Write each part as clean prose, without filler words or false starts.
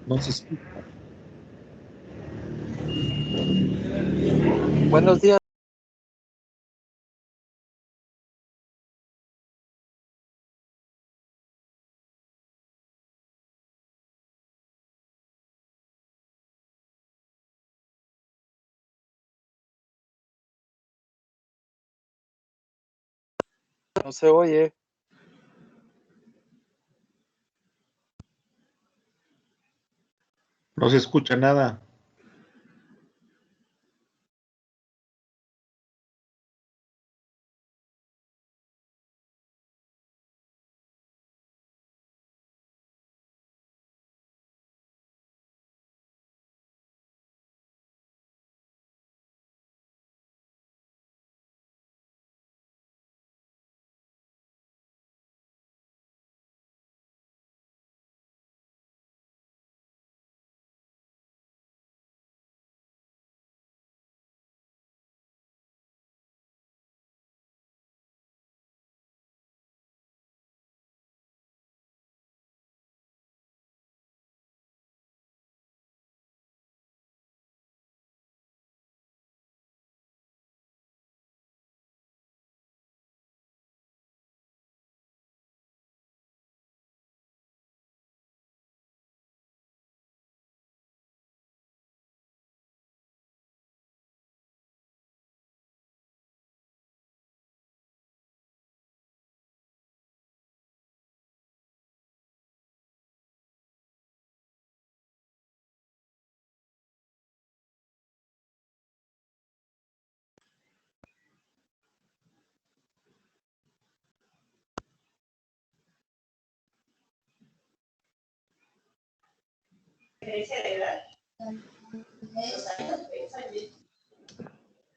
No se escucha. Buenos días. No se oye. No se escucha nada.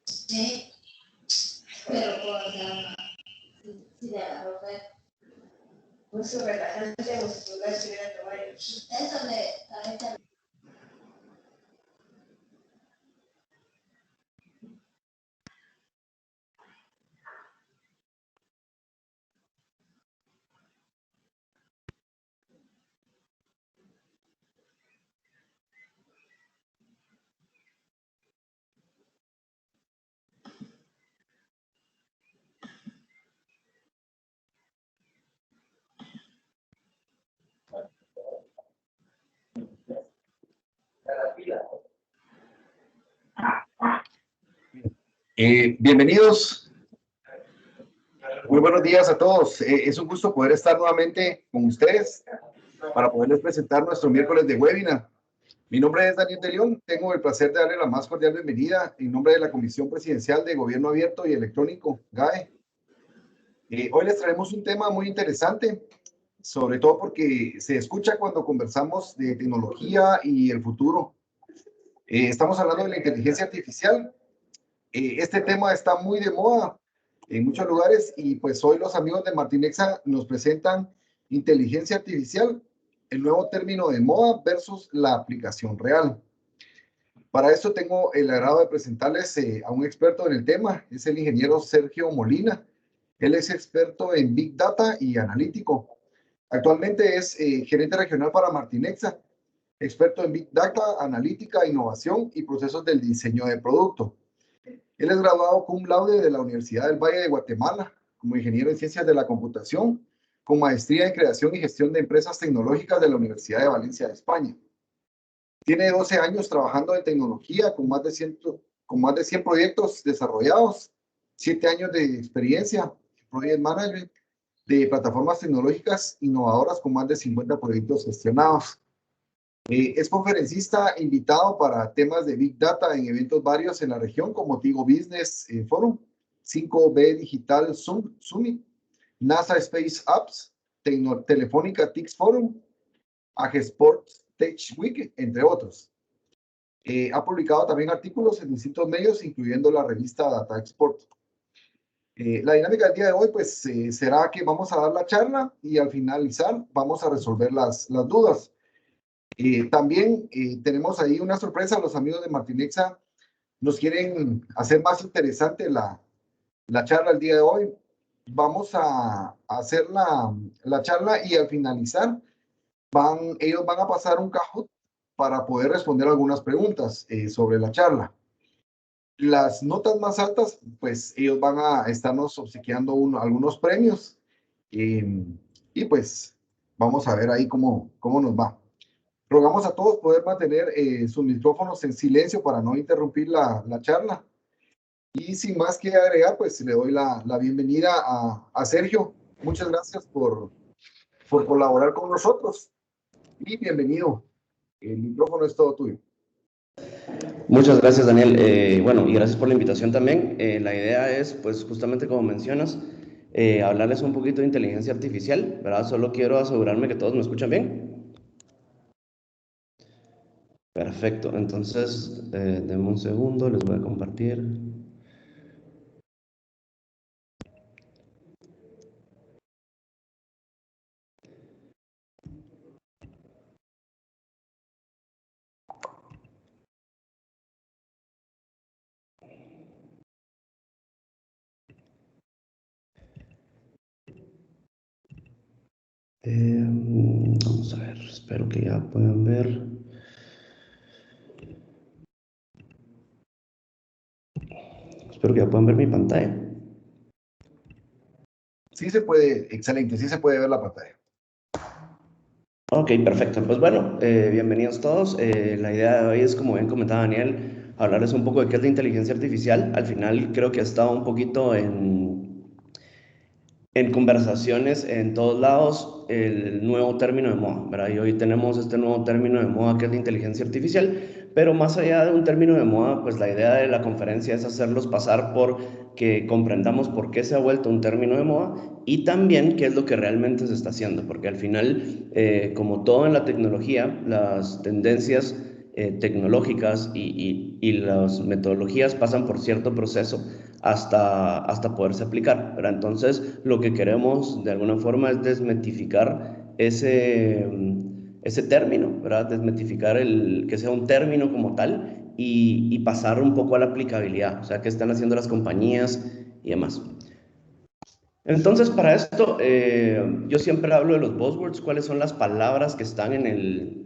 Sí, pero si de la ropa, pues su relajante muscular se hubiera tomado. Eso me, ahorita. Bienvenidos. Muy buenos días a todos. Es un gusto poder estar nuevamente con ustedes para poderles presentar nuestro miércoles de webinar. Mi nombre es Daniel de León. Tengo el placer de darle la más cordial bienvenida en nombre de la Comisión Presidencial de Gobierno Abierto y Electrónico, GAE. Hoy les traemos un tema muy interesante, sobre todo porque se escucha cuando conversamos de tecnología y el futuro. Estamos hablando de la inteligencia artificial. Este tema está muy de moda en muchos lugares y pues hoy los amigos de Martinexa nos presentan inteligencia artificial, el nuevo término de moda versus la aplicación real. Para esto tengo el agrado de presentarles a un experto en el tema, es el ingeniero Sergio Molina. Él es experto en Big Data y analítico. Actualmente es gerente regional para Martinexa, experto en Big Data, analítica, innovación y procesos del diseño de producto. Él es graduado cum laude de la Universidad del Valle de Guatemala como ingeniero en ciencias de la computación, con maestría en creación y gestión de empresas tecnológicas de la Universidad de Valencia de España. Tiene 12 años trabajando en tecnología con más de 100 proyectos desarrollados, 7 años de experiencia en Project Management de plataformas tecnológicas innovadoras con más de 50 proyectos gestionados. Es conferencista invitado para temas de Big Data en eventos varios en la región como Tigo Business Forum, 5B Digital Summit, NASA Space Apps, Telefónica TICS Forum, AGESPORT Tech Week, entre otros. Ha publicado también artículos en distintos medios, incluyendo la revista Data Export. La dinámica del día de hoy pues será que vamos a dar la charla y al finalizar vamos a resolver las dudas. También tenemos ahí una sorpresa. Los amigos de Martinexa nos quieren hacer más interesante la charla el día de hoy. Vamos a hacer la charla y al finalizar ellos van a pasar un Kahoot para poder responder algunas preguntas sobre la charla. Las notas más altas, pues ellos van a estarnos obsequiando algunos premios y pues vamos a ver ahí cómo nos va. Rogamos a todos poder mantener sus micrófonos en silencio para no interrumpir la charla. Y sin más que agregar, pues le doy la bienvenida a Sergio. Muchas gracias por colaborar con nosotros. Y bienvenido. El micrófono es todo tuyo. Muchas gracias, Daniel. Bueno, y gracias por la invitación también. La idea es, pues justamente como mencionas, hablarles un poquito de inteligencia artificial, ¿verdad? Solo quiero asegurarme que todos me escuchan bien. Perfecto, entonces, denme un segundo, les voy a compartir. Vamos a ver, espero que ya puedan ver. Espero que ya puedan ver mi pantalla. Sí se puede, excelente, sí se puede ver la pantalla. Ok, perfecto. Pues bueno, bienvenidos todos. La idea de hoy es, como bien comentaba Daniel, hablarles un poco de qué es la inteligencia artificial. Al final creo que ha estado un poquito en conversaciones en todos lados el nuevo término de moda, ¿verdad? Y hoy tenemos este nuevo término de moda que es la inteligencia artificial, pero más allá de un término de moda, pues la idea de la conferencia es hacerlos pasar por que comprendamos por qué se ha vuelto un término de moda y también qué es lo que realmente se está haciendo, porque al final, como todo en la tecnología, las tendencias tecnológicas y las metodologías pasan por cierto proceso hasta poderse aplicar, ¿verdad? Entonces, lo que queremos de alguna forma es desmitificar ese término, ¿verdad? Desmitificar que sea un término como tal y pasar un poco a la aplicabilidad, o sea, qué están haciendo las compañías y demás. Entonces, para esto, yo siempre hablo de los buzzwords, cuáles son las palabras que están en el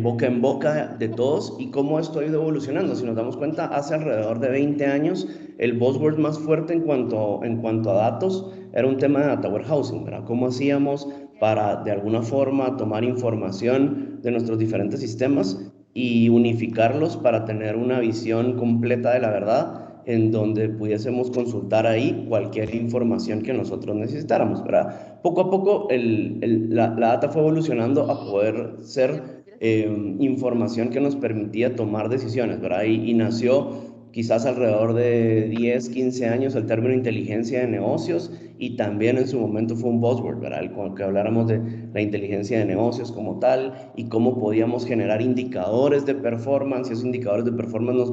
boca en boca de todos y cómo esto ha ido evolucionando. Si nos damos cuenta, hace alrededor de 20 años, el buzzword más fuerte en cuanto a datos era un tema de data warehousing, ¿verdad? ¿Cómo hacíamos para, de alguna forma, tomar información de nuestros diferentes sistemas y unificarlos para tener una visión completa de la verdad en donde pudiésemos consultar ahí cualquier información que nosotros necesitáramos, ¿verdad? Poco a poco la data fue evolucionando a poder ser información que nos permitía tomar decisiones, ¿verdad? Y nació quizás alrededor de 10, 15 años el término inteligencia de negocios, y también en su momento fue un buzzword, ¿verdad? Con que habláramos de la inteligencia de negocios como tal y cómo podíamos generar indicadores de performance, y esos indicadores de performance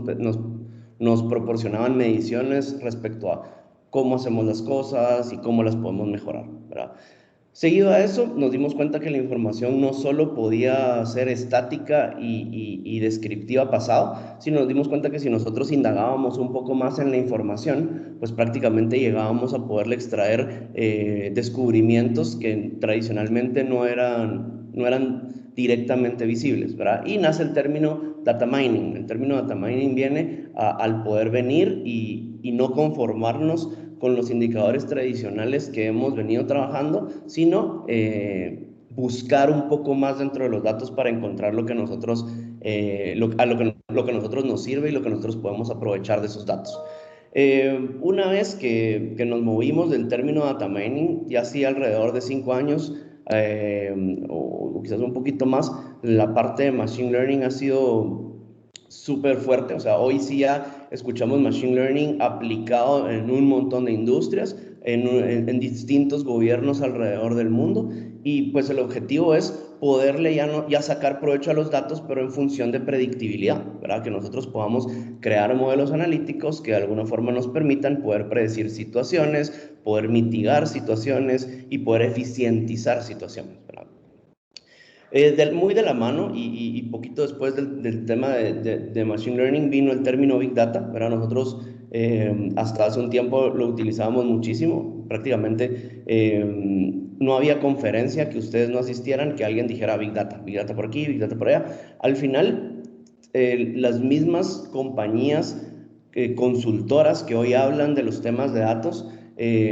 nos proporcionaban mediciones respecto a cómo hacemos las cosas y cómo las podemos mejorar, ¿verdad? Seguido a eso, nos dimos cuenta que la información no solo podía ser estática y descriptiva pasado, sino nos dimos cuenta que si nosotros indagábamos un poco más en la información, pues prácticamente llegábamos a poderle extraer descubrimientos que tradicionalmente no eran directamente visibles, ¿verdad? Y nace el término data mining. El término data mining viene al poder venir y no conformarnos con los indicadores tradicionales que hemos venido trabajando, sino buscar un poco más dentro de los datos para encontrar lo que nosotros, lo que nosotros nos sirve y lo que nosotros podemos aprovechar de esos datos. Una vez que nos movimos del término data mining, ya hacía alrededor de 5 años, o quizás un poquito más, la parte de machine learning ha sido súper fuerte. O sea, hoy sí ya escuchamos machine learning aplicado en un montón de industrias, en distintos gobiernos alrededor del mundo, y pues el objetivo es poderle ya sacar provecho a los datos, pero en función de predictibilidad, ¿verdad? Que nosotros podamos crear modelos analíticos que de alguna forma nos permitan poder predecir situaciones, poder mitigar situaciones y poder eficientizar situaciones, ¿verdad? Muy de la mano y poquito después del tema de Machine Learning vino el término Big Data, ¿verdad? Nosotros hasta hace un tiempo lo utilizábamos muchísimo. Prácticamente no había conferencia que ustedes no asistieran que alguien dijera Big Data por aquí, Big Data por allá. Al final, las mismas compañías consultoras que hoy hablan de los temas de datos,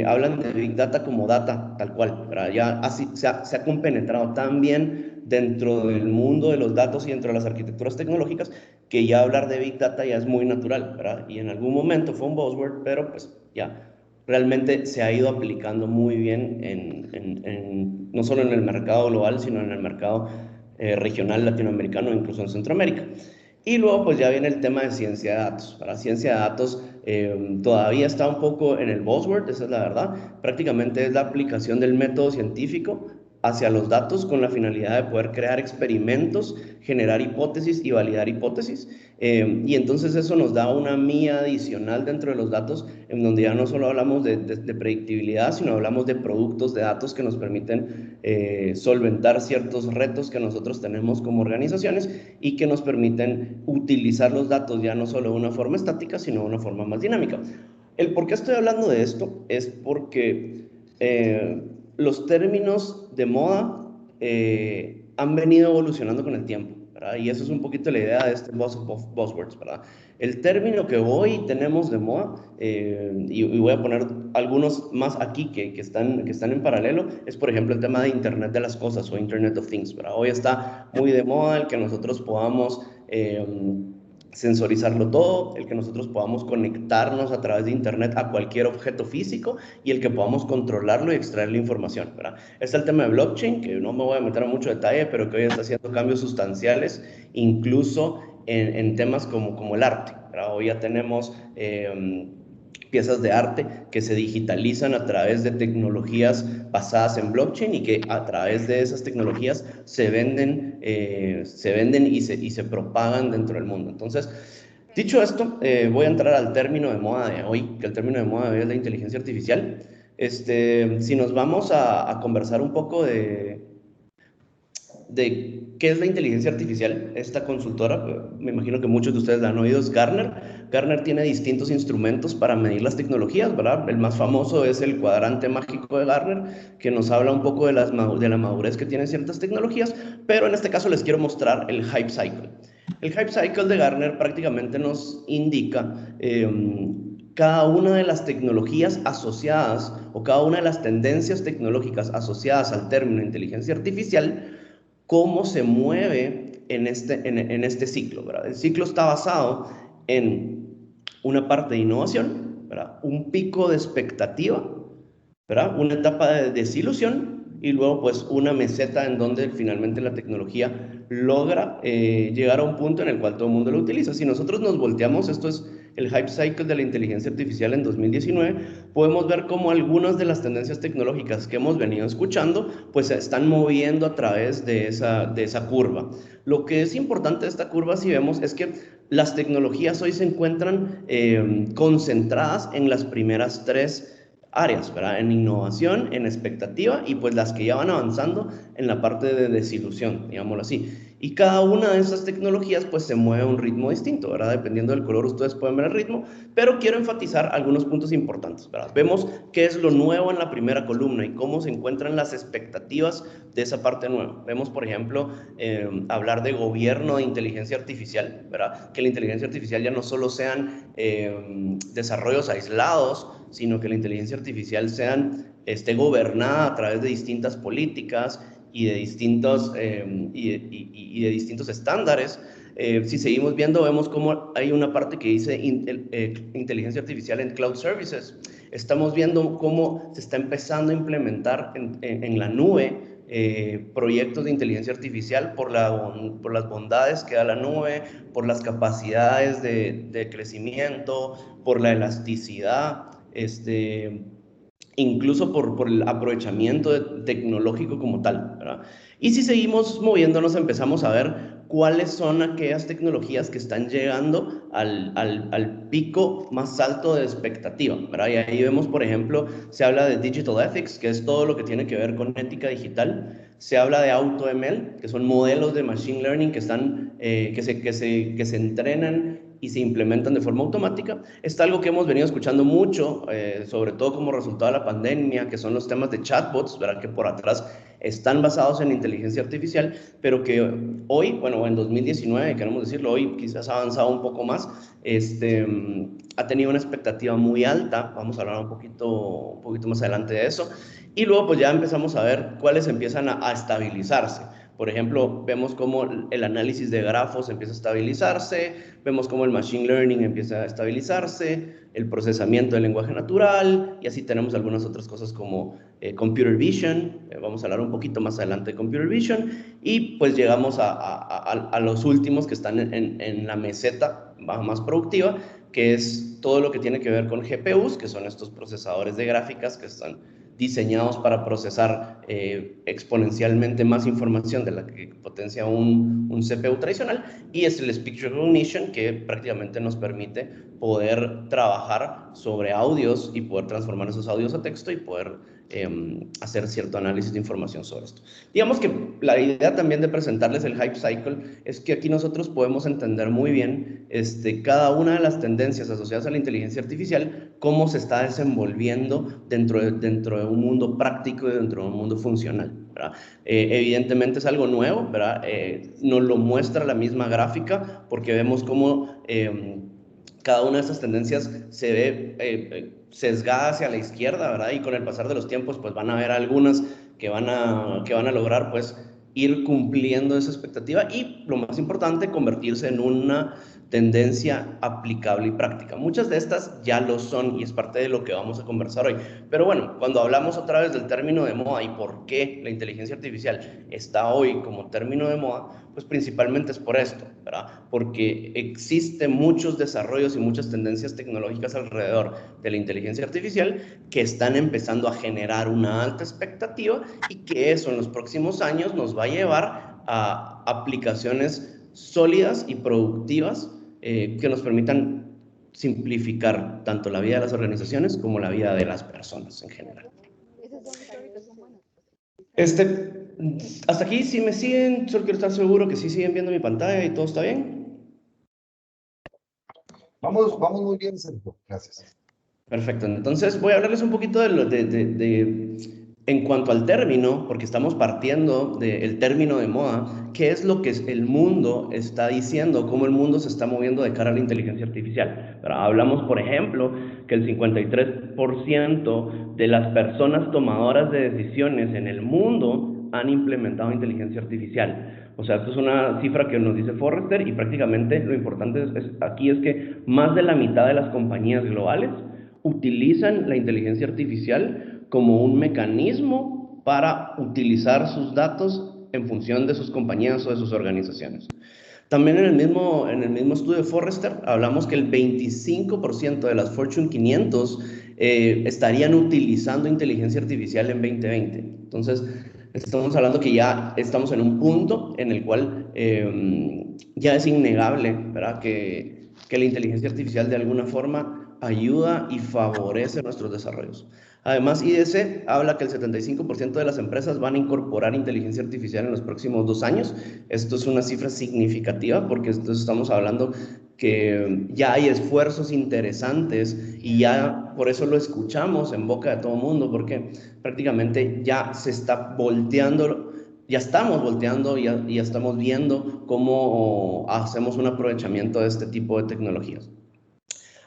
hablan de Big Data como data, tal cual, ¿verdad? Ya así se ha compenetrado tan bien dentro del mundo de los datos y dentro de las arquitecturas tecnológicas que ya hablar de Big Data ya es muy natural, ¿verdad? Y en algún momento fue un buzzword, pero pues ya realmente se ha ido aplicando muy bien no solo en el mercado global, sino en el mercado regional latinoamericano, incluso en Centroamérica. Y luego pues ya viene el tema de ciencia de datos. Para ciencia de datos todavía está un poco en el buzzword, esa es la verdad. Prácticamente es la aplicación del método científico hacia los datos con la finalidad de poder crear experimentos, generar hipótesis y validar hipótesis. Y entonces eso nos da una mía adicional dentro de los datos, en donde ya no solo hablamos de predictibilidad, sino hablamos de productos de datos que nos permiten solventar ciertos retos que nosotros tenemos como organizaciones y que nos permiten utilizar los datos ya no solo de una forma estática, sino de una forma más dinámica. El por qué estoy hablando de esto es porque los términos de moda han venido evolucionando con el tiempo, ¿verdad? Y eso es un poquito la idea de este buzzwords, ¿verdad? El término que hoy tenemos de moda, y voy a poner algunos más aquí que están en paralelo, es por ejemplo el tema de Internet de las cosas o Internet of Things, ¿verdad? Hoy está muy de moda el que nosotros podamos sensorizarlo todo, el que nosotros podamos conectarnos a través de Internet a cualquier objeto físico y el que podamos controlarlo y extraer la información, ¿verdad? Está el tema de blockchain, que no me voy a meter a mucho detalle, pero que hoy está haciendo cambios sustanciales, incluso en temas como el arte, ¿verdad? Hoy ya tenemos piezas de arte que se digitalizan a través de tecnologías basadas en blockchain y que a través de esas tecnologías se venden y se propagan dentro del mundo. Entonces, dicho esto, voy a entrar al término de moda de hoy, que el término de moda de hoy es la inteligencia artificial. Si nos vamos a conversar un poco de qué es la inteligencia artificial, esta consultora, me imagino que muchos de ustedes la han oído, es Gartner. Gartner tiene distintos instrumentos para medir las tecnologías, ¿verdad? El más famoso es el cuadrante mágico de Gartner, que nos habla un poco de la madurez que tienen ciertas tecnologías, pero en este caso les quiero mostrar el Hype Cycle. El Hype Cycle de Gartner prácticamente nos indica cada una de las tecnologías asociadas o cada una de las tendencias tecnológicas asociadas al término inteligencia artificial, cómo se mueve en este ciclo, ¿verdad? El ciclo está basado en una parte de innovación, ¿verdad? Un pico de expectativa, ¿verdad? Una etapa de desilusión y luego pues una meseta en donde finalmente la tecnología logra llegar a un punto en el cual todo el mundo lo utiliza. Si nosotros nos volteamos, esto es el hype cycle de la inteligencia artificial en 2019, podemos ver cómo algunas de las tendencias tecnológicas que hemos venido escuchando pues se están moviendo a través de esa curva. Lo que es importante de esta curva, si vemos, es que las tecnologías hoy se encuentran concentradas en las primeras tres áreas, ¿verdad? En innovación, en expectativa y pues las que ya van avanzando en la parte de desilusión, digámoslo así. Y cada una de esas tecnologías pues se mueve a un ritmo distinto, ¿verdad? Dependiendo del color ustedes pueden ver el ritmo, pero quiero enfatizar algunos puntos importantes, ¿verdad? Vemos qué es lo nuevo en la primera columna y cómo se encuentran las expectativas de esa parte nueva. Vemos, por ejemplo, hablar de gobierno de inteligencia artificial, ¿verdad? Que la inteligencia artificial ya no solo sean desarrollos aislados, sino que la inteligencia artificial esté gobernada a través de distintas políticas y de distintos estándares. Si seguimos viendo, vemos cómo hay una parte que dice inteligencia artificial en cloud services. Estamos viendo cómo se está empezando a implementar en la nube proyectos de inteligencia artificial por las bondades que da la nube, por las capacidades de crecimiento, por la elasticidad, incluso por el aprovechamiento tecnológico como tal, ¿verdad? Y si seguimos moviéndonos, empezamos a ver cuáles son aquellas tecnologías que están llegando al pico más alto de expectativa, ¿verdad? Y ahí vemos, por ejemplo, se habla de Digital Ethics, que es todo lo que tiene que ver con ética digital. Se habla de AutoML, que son modelos de Machine Learning que se entrenan y se implementan de forma automática. Está algo que hemos venido escuchando mucho, sobre todo como resultado de la pandemia, que son los temas de chatbots, ¿verdad? Que por atrás están basados en inteligencia artificial, pero que hoy, bueno, en 2019, queremos decirlo, hoy quizás ha avanzado un poco más, ha tenido una expectativa muy alta. Vamos a hablar un poquito más adelante de eso. Y luego pues ya empezamos a ver cuáles empiezan a estabilizarse. Por ejemplo, vemos cómo el análisis de grafos empieza a estabilizarse, vemos cómo el machine learning empieza a estabilizarse, el procesamiento del lenguaje natural, y así tenemos algunas otras cosas como computer vision. Vamos a hablar un poquito más adelante de computer vision, y pues llegamos a los últimos que están en la meseta más productiva, que es todo lo que tiene que ver con GPUs, que son estos procesadores de gráficas que están diseñados para procesar exponencialmente más información de la que potencia un CPU tradicional, y es el Speech Recognition, que prácticamente nos permite poder trabajar sobre audios y poder transformar esos audios a texto y poder hacer cierto análisis de información sobre esto. Digamos que la idea también de presentarles el Hype Cycle es que aquí nosotros podemos entender muy bien cada una de las tendencias asociadas a la inteligencia artificial, cómo se está desenvolviendo dentro de un mundo práctico y dentro de un mundo funcional, ¿verdad? Evidentemente es algo nuevo, ¿verdad? Nos lo muestra la misma gráfica, porque vemos cómo cada una de estas tendencias se ve sesgada hacia la izquierda, ¿verdad? Y con el pasar de los tiempos, pues van a haber algunas que van a lograr, pues, ir cumpliendo esa expectativa y, lo más importante, convertirse en una tendencia aplicable y práctica. Muchas de estas ya lo son y es parte de lo que vamos a conversar hoy. Pero bueno, cuando hablamos otra vez del término de moda y por qué la inteligencia artificial está hoy como término de moda, pues principalmente es por esto, ¿verdad? Porque existen muchos desarrollos y muchas tendencias tecnológicas alrededor de la inteligencia artificial que están empezando a generar una alta expectativa, y que eso en los próximos años nos va a llevar a aplicaciones sólidas y productivas que nos permitan simplificar tanto la vida de las organizaciones como la vida de las personas en general. Hasta aquí, si me siguen, solo quiero estar seguro que sí siguen viendo mi pantalla y todo está bien. Vamos muy bien, Sergio. Gracias. Perfecto, entonces voy a hablarles un poquito en cuanto al término, porque estamos partiendo del término de moda, qué es lo que el mundo está diciendo, cómo el mundo se está moviendo de cara a la inteligencia artificial. Pero hablamos, por ejemplo, que el 53% de las personas tomadoras de decisiones en el mundo han implementado inteligencia artificial. O sea, esto es una cifra que nos dice Forrester y prácticamente lo importante aquí es que más de la mitad de las compañías globales utilizan la inteligencia artificial como un mecanismo para utilizar sus datos en función de sus compañías o de sus organizaciones. También en el mismo estudio de Forrester hablamos que el 25% de las Fortune 500 estarían utilizando inteligencia artificial en 2020. Entonces, estamos hablando que ya estamos en un punto en el cual ya es innegable, ¿verdad? Que la inteligencia artificial de alguna forma ayuda y favorece nuestros desarrollos. Además, IDC habla que el 75% de las empresas van a incorporar inteligencia artificial en los próximos 2 años. Esto es una cifra significativa porque estamos hablando que ya hay esfuerzos interesantes y ya por eso lo escuchamos en boca de todo el mundo, porque prácticamente ya se está volteando, ya estamos volteando y ya estamos viendo cómo hacemos un aprovechamiento de este tipo de tecnologías.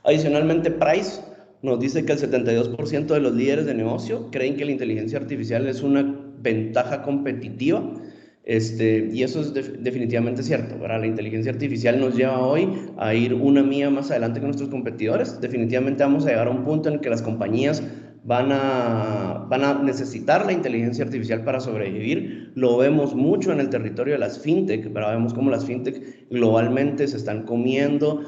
Adicionalmente, Price nos dice que el 72% de los líderes de negocio creen que la inteligencia artificial es una ventaja competitiva, y eso es definitivamente cierto, ¿verdad? La inteligencia artificial nos lleva hoy a ir una milla más adelante que nuestros competidores. Definitivamente vamos a llegar a un punto en el que las compañías van a necesitar la inteligencia artificial para sobrevivir. Lo vemos mucho en el territorio de las fintech, pero vemos cómo las fintech globalmente se están comiendo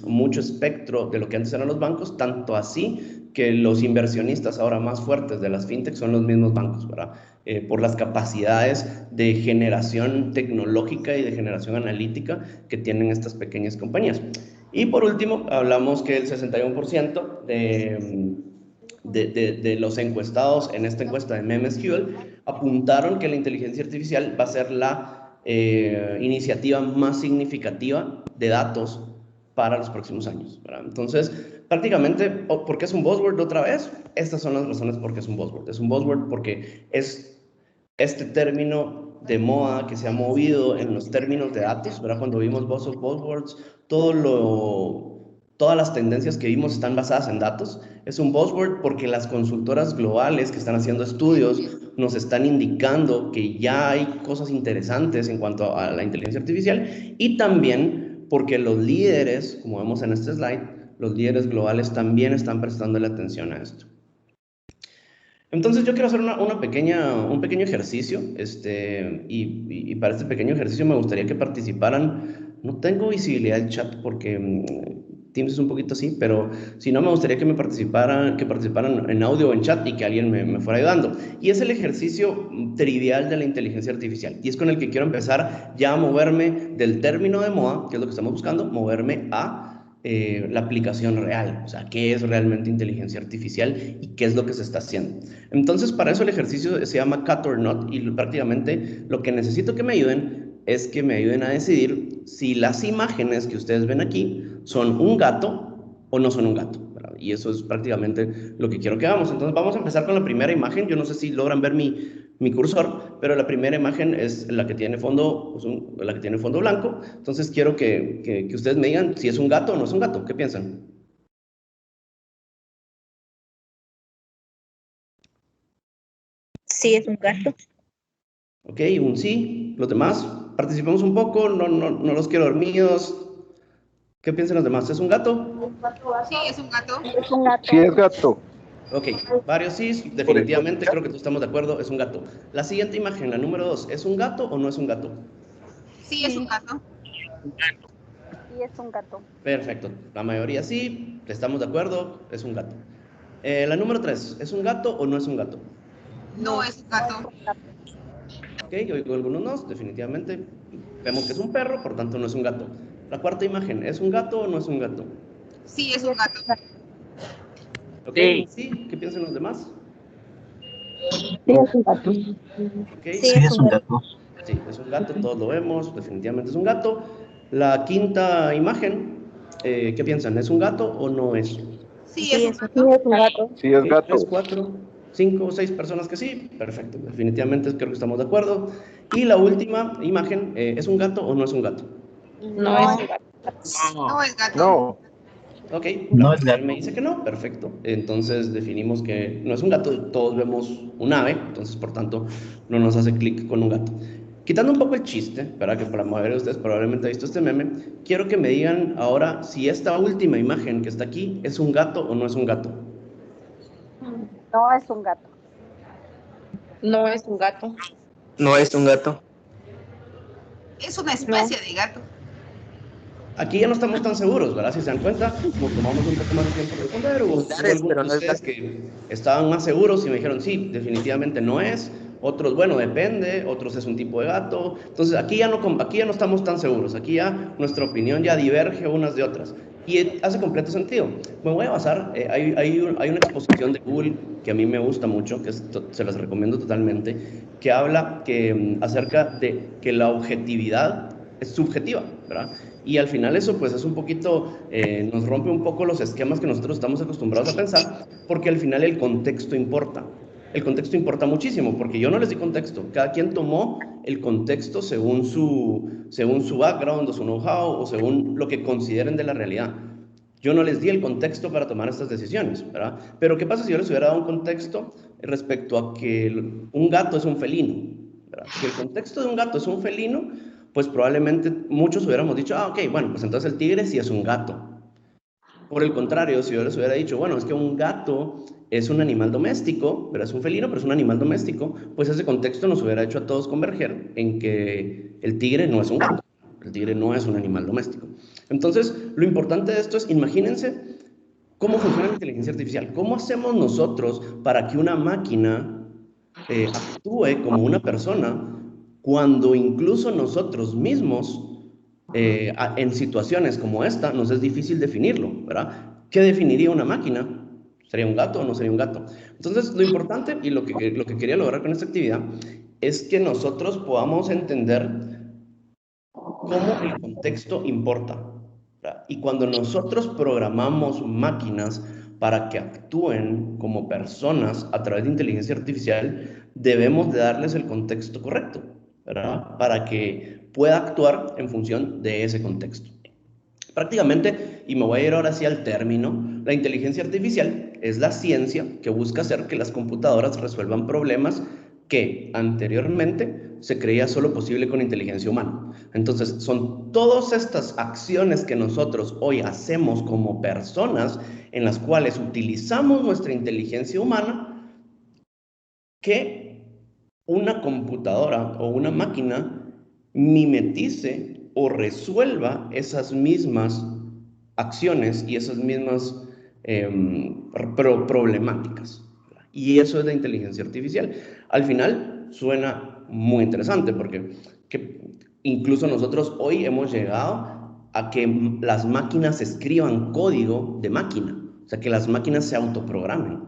mucho espectro de lo que antes eran los bancos, tanto así que los inversionistas ahora más fuertes de las fintech son los mismos bancos, ¿verdad? Por las capacidades de generación tecnológica y de generación analítica que tienen estas pequeñas compañías. Y por último, hablamos que el 61% de los encuestados en esta encuesta de MemSQL apuntaron que la inteligencia artificial va a ser la iniciativa más significativa de datos para los próximos años, ¿verdad? Entonces, prácticamente, ¿por qué es un buzzword otra vez? Estas son las razones por qué es un buzzword. Es un buzzword porque es este término de moda que se ha movido en los términos de datos, ¿verdad? Cuando vimos buzzwords, todas las tendencias que vimos están basadas en datos. Es un buzzword porque las consultoras globales que están haciendo estudios nos están indicando que ya hay cosas interesantes en cuanto a la inteligencia artificial, y también porque los líderes, como vemos en este slide, los líderes globales también están prestándole atención a esto. Entonces yo quiero hacer un pequeño ejercicio, y para este pequeño ejercicio me gustaría que participaran. No tengo visibilidad del chat porque Teams es un poquito así, pero si no, me gustaría que participaran en audio o en chat y que alguien me fuera ayudando. Y es el ejercicio trivial de la inteligencia artificial, y es con el que quiero empezar ya a moverme del término de moda, que es lo que estamos buscando, moverme a la aplicación real, o sea, qué es realmente inteligencia artificial y qué es lo que se está haciendo. Entonces, para eso el ejercicio se llama Cat or Not, y prácticamente lo que necesito que me ayuden es que me ayuden a decidir si las imágenes que ustedes ven aquí son un gato o no son un gato, ¿verdad? Y eso es prácticamente lo que quiero que hagamos. Entonces, vamos a empezar con la primera imagen. Yo no sé si logran ver mi cursor, pero la primera imagen es la que tiene fondo, blanco. Entonces quiero que ustedes me digan si es un gato o no es un gato. ¿Qué piensan? Sí, es un gato. Ok, un sí. Los demás, participamos un poco, no los quiero dormidos. ¿Qué piensan los demás? ¿Es un gato? Sí, es un gato. Es un gato. Sí, es gato. Ok, varios sí, definitivamente creo que todos estamos de acuerdo, es un gato. La siguiente imagen, la número 2, ¿es un gato o no es un gato? Sí, es un gato. Sí, es un gato. Perfecto, la mayoría sí, estamos de acuerdo, es un gato. La número 3, ¿es un gato o no es un gato? No es un gato. Ok, oigo algunos no, definitivamente. Vemos que es un perro, por tanto no es un gato. La cuarta imagen, ¿es un gato o no es un gato? Sí, es un gato. Ok, Sí. sí, ¿qué piensan los demás? Sí, es un gato. Okay. Sí, es un gato. Sí, es un gato, todos lo vemos, definitivamente es un gato. La quinta imagen, ¿qué piensan? ¿Es un gato o no es? Sí, es un gato. Sí, es un gato. Sí, es Ok, gato. 3, 4, 5 o 6 personas que sí, perfecto, definitivamente creo que estamos de acuerdo. Y la última imagen, ¿es un gato o no es un gato? No es un gato. No es gato. No. Ok, No la es mujer gato. me dice que no, perfecto. Entonces definimos que no es un gato, todos vemos un ave, entonces por tanto no nos hace clic con un gato. Quitando un poco el chiste, para que para la mayoría de ustedes probablemente ha visto este meme, quiero que me digan ahora si esta última imagen que está aquí es un gato o no es un gato. No es un gato. No es un gato. No es un gato. Es una especie de gato. Aquí ya no estamos tan seguros, ¿verdad? Si se dan cuenta, nos tomamos un poco más de tiempo en responder. Hubo algunos Pero de no es ustedes gato. que estaban más seguros y me dijeron, sí, definitivamente no es. Otros, bueno, depende. Otros es un tipo de gato. Entonces, aquí ya no estamos tan seguros. Aquí ya nuestra opinión ya diverge unas de otras. Y hace completo sentido. Me voy a basar, hay una exposición de Google que a mí me gusta mucho, que se las recomiendo totalmente, que habla acerca de que la objetividad es subjetiva, ¿verdad? Y al final eso pues es un poquito, nos rompe un poco los esquemas que nosotros estamos acostumbrados a pensar, porque al final el contexto importa. El contexto importa muchísimo, porque yo no les di contexto. Cada quien tomó el contexto según su background o su know-how o según lo que consideren de la realidad. Yo no les di el contexto para tomar estas decisiones, ¿verdad? Pero ¿qué pasa si yo les hubiera dado un contexto respecto a que un gato es un felino, ¿verdad? Si el contexto de un gato es un felino, pues probablemente muchos hubiéramos dicho, ok, bueno, pues entonces el tigre sí es un gato. Por el contrario, si yo les hubiera dicho, bueno, es que un gato es un animal doméstico, pero es un felino, pero es un animal doméstico, pues ese contexto nos hubiera hecho a todos converger en que el tigre no es un gato, el tigre no es un animal doméstico. Entonces, lo importante de esto es, imagínense cómo funciona la inteligencia artificial. ¿Cómo hacemos nosotros para que una máquina actúe como una persona cuando incluso nosotros mismos en situaciones como esta nos es difícil definirlo, ¿verdad? ¿Qué definiría una máquina? ¿Sería un gato o no sería un gato? Entonces, lo importante y lo que quería lograr con esta actividad es que nosotros podamos entender cómo el contexto importa, ¿verdad? Y cuando nosotros programamos máquinas para que actúen como personas a través de inteligencia artificial, debemos de darles el contexto correcto, ¿verdad? Para que pueda actuar en función de ese contexto. Prácticamente, y me voy a ir ahora sí al término, la inteligencia artificial es la ciencia que busca hacer que las computadoras resuelvan problemas que anteriormente se creía solo posible con inteligencia humana. Entonces, son todas estas acciones que nosotros hoy hacemos como personas en las cuales utilizamos nuestra inteligencia humana que una computadora o una máquina mimetice o resuelva esas mismas acciones y esas mismas problemáticas. Y eso es la inteligencia artificial. Al final suena muy interesante porque incluso nosotros hoy hemos llegado a que las máquinas escriban código de máquina, o sea, que las máquinas se autoprogramen.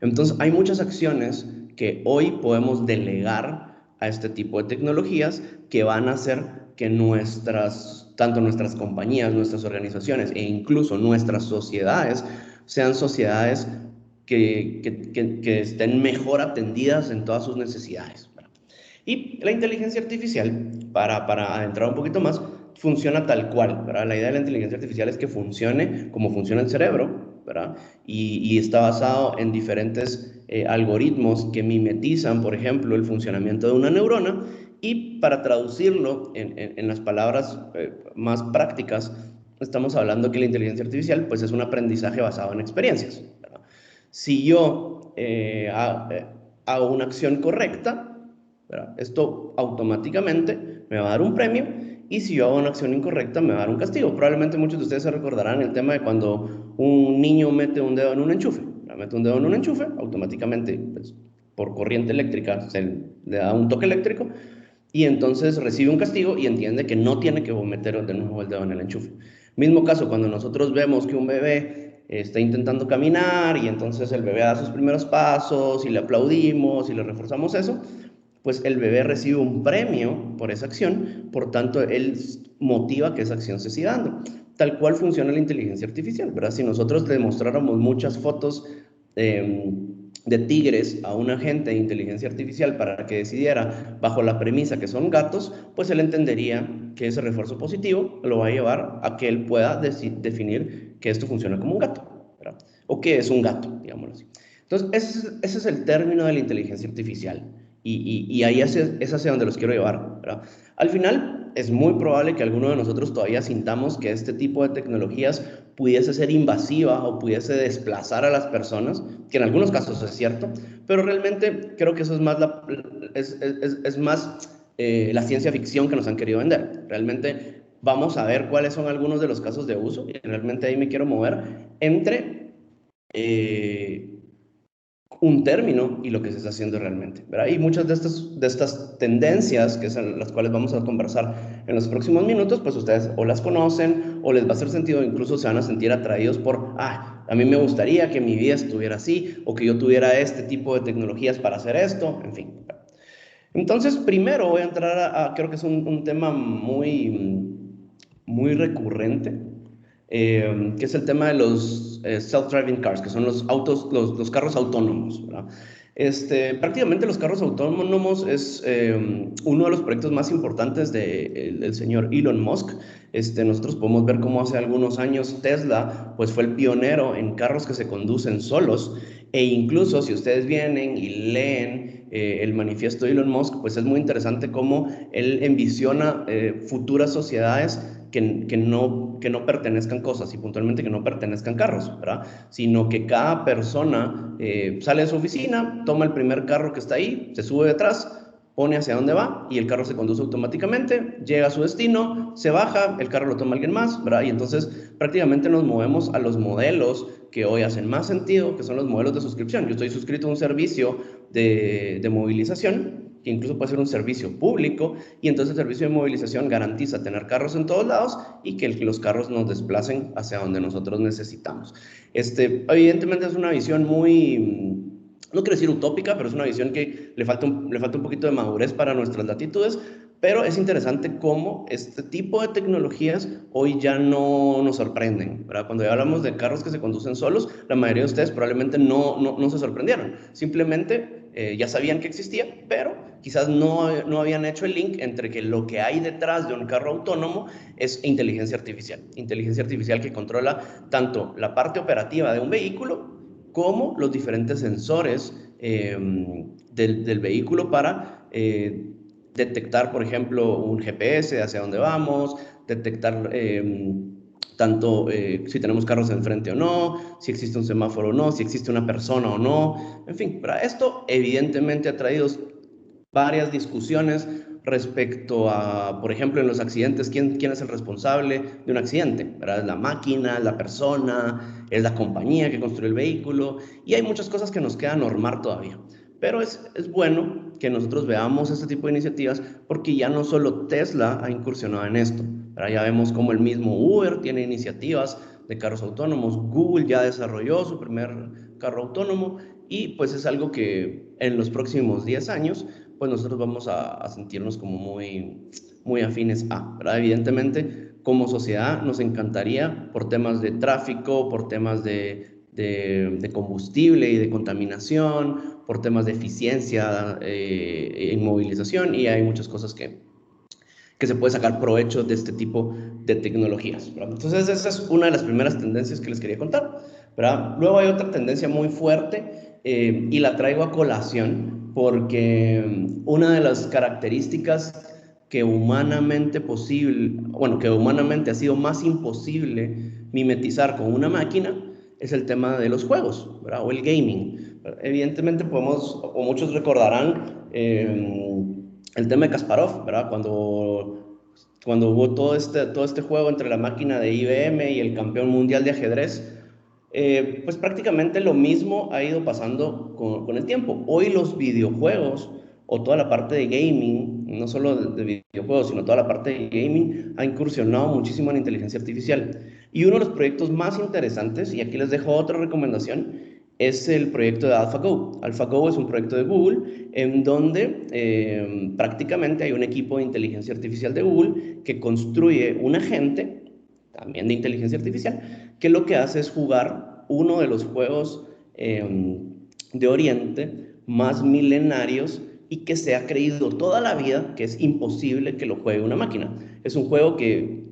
Entonces, hay muchas acciones que hoy podemos delegar a este tipo de tecnologías que van a hacer que tanto nuestras compañías, nuestras organizaciones e incluso nuestras sociedades sean sociedades que estén mejor atendidas en todas sus necesidades. Y la inteligencia artificial, para adentrar un poquito más, funciona tal cual, ¿verdad? La idea de la inteligencia artificial es que funcione como funciona el cerebro, ¿verdad? Y está basado en diferentes algoritmos que mimetizan, por ejemplo, el funcionamiento de una neurona. Y para traducirlo en las palabras más prácticas, estamos hablando que la inteligencia artificial pues, es un aprendizaje basado en experiencias, ¿verdad? Si yo hago una acción correcta, ¿verdad? Esto automáticamente me va a dar un premio, y si yo hago una acción incorrecta me va a dar un castigo. Probablemente muchos de ustedes se recordarán el tema de cuando un niño mete un dedo en un enchufe. Mete un dedo en un enchufe, automáticamente pues, por corriente eléctrica se le da un toque eléctrico y entonces recibe un castigo y entiende que no tiene que meter de nuevo el dedo en el enchufe. Mismo caso, cuando nosotros vemos que un bebé está intentando caminar y entonces el bebé da sus primeros pasos y le aplaudimos y le reforzamos eso, pues el bebé recibe un premio por esa acción, por tanto, él motiva que esa acción se siga dando. Tal cual funciona la inteligencia artificial, ¿verdad? Si nosotros le mostráramos muchas fotos de tigres a un agente de inteligencia artificial para que decidiera bajo la premisa que son gatos, pues él entendería que ese refuerzo positivo lo va a llevar a que él pueda definir que esto funciona como un gato, ¿verdad? O que es un gato, digámoslo así. Entonces, ese es el término de la inteligencia artificial y ahí es hacia donde los quiero llevar, ¿verdad? Al final, es muy probable que alguno de nosotros todavía sintamos que este tipo de tecnologías pudiese ser invasiva o pudiese desplazar a las personas, que en algunos casos es cierto, pero realmente creo que eso es más la ciencia ficción que nos han querido vender. Realmente vamos a ver cuáles son algunos de los casos de uso y realmente ahí me quiero mover entre un término y lo que se está haciendo realmente, ¿verdad? Y muchas de estas tendencias, que son las cuales vamos a conversar en los próximos minutos, pues ustedes o las conocen o les va a hacer sentido, incluso se van a sentir atraídos por, a mí me gustaría que mi vida estuviera así o que yo tuviera este tipo de tecnologías para hacer esto, en fin. Entonces, primero voy a entrar creo que es un tema muy recurrente, que es el tema de los self-driving cars, que son los autos, los carros autónomos, ¿verdad? Prácticamente los carros autónomos es uno de los proyectos más importantes del señor Elon Musk. Nosotros podemos ver cómo hace algunos años Tesla pues fue el pionero en carros que se conducen solos, e incluso si ustedes vienen y leen el manifiesto de Elon Musk, pues es muy interesante cómo él envisiona futuras sociedades que no pertenezcan cosas y puntualmente que no pertenezcan carros, ¿verdad? Sino que cada persona sale de su oficina, toma el primer carro que está ahí, se sube detrás, pone hacia dónde va y el carro se conduce automáticamente, llega a su destino, se baja, el carro lo toma alguien más, ¿verdad? Y entonces prácticamente nos movemos a los modelos que hoy hacen más sentido, que son los modelos de suscripción. Yo estoy suscrito a un servicio de movilización, que incluso puede ser un servicio público, y entonces el servicio de movilización garantiza tener carros en todos lados y que los carros nos desplacen hacia donde nosotros necesitamos. Evidentemente es una visión muy, no quiero decir utópica, pero es una visión que le falta un poquito de madurez para nuestras latitudes, pero es interesante cómo este tipo de tecnologías hoy ya no nos sorprenden, ¿verdad? Cuando ya hablamos de carros que se conducen solos, la mayoría de ustedes probablemente no se sorprendieron. Simplemente ya sabían que existía, pero quizás no habían hecho el link entre que lo que hay detrás de un carro autónomo es inteligencia artificial que controla tanto la parte operativa de un vehículo como los diferentes sensores del vehículo para detectar, por ejemplo, un GPS hacia dónde vamos, detectar tanto si tenemos carros enfrente o no, si existe un semáforo o no, si existe una persona o no, en fin, para esto evidentemente ha traído varias discusiones respecto a, por ejemplo, en los accidentes, ¿quién es el responsable de un accidente? ¿Verdad? ¿Es la máquina, la persona, es la compañía que construyó el vehículo? Y hay muchas cosas que nos quedan normar todavía. Pero es bueno que nosotros veamos este tipo de iniciativas porque ya no solo Tesla ha incursionado en esto, ¿verdad? Ya vemos como el mismo Uber tiene iniciativas de carros autónomos, Google ya desarrolló su primer carro autónomo y pues es algo que en los próximos 10 años pues nosotros vamos a sentirnos como muy afines a, ¿verdad? Evidentemente, como sociedad nos encantaría por temas de tráfico, por temas de combustible y de contaminación, por temas de eficiencia en movilización, y hay muchas cosas que se puede sacar provecho de este tipo de tecnologías, ¿verdad? Entonces esa es una de las primeras tendencias que les quería contar, ¿verdad? Luego hay otra tendencia muy fuerte y la traigo a colación porque una de las características que humanamente ha sido más imposible mimetizar con una máquina es el tema de los juegos, ¿verdad? O el gaming. Evidentemente muchos recordarán el tema de Kasparov, ¿verdad? Cuando hubo todo este juego entre la máquina de IBM y el campeón mundial de ajedrez, pues prácticamente lo mismo ha ido pasando con el tiempo. Hoy los videojuegos o toda la parte de gaming, no solo de videojuegos, sino toda la parte de gaming, ha incursionado muchísimo en inteligencia artificial. Y uno de los proyectos más interesantes, y aquí les dejo otra recomendación, es el proyecto de AlphaGo. AlphaGo es un proyecto de Google en donde prácticamente hay un equipo de inteligencia artificial de Google que construye un agente, también de inteligencia artificial, que lo que hace es jugar uno de los juegos de Oriente, más milenarios, y que se ha creído toda la vida que es imposible que lo juegue una máquina. Es un juego que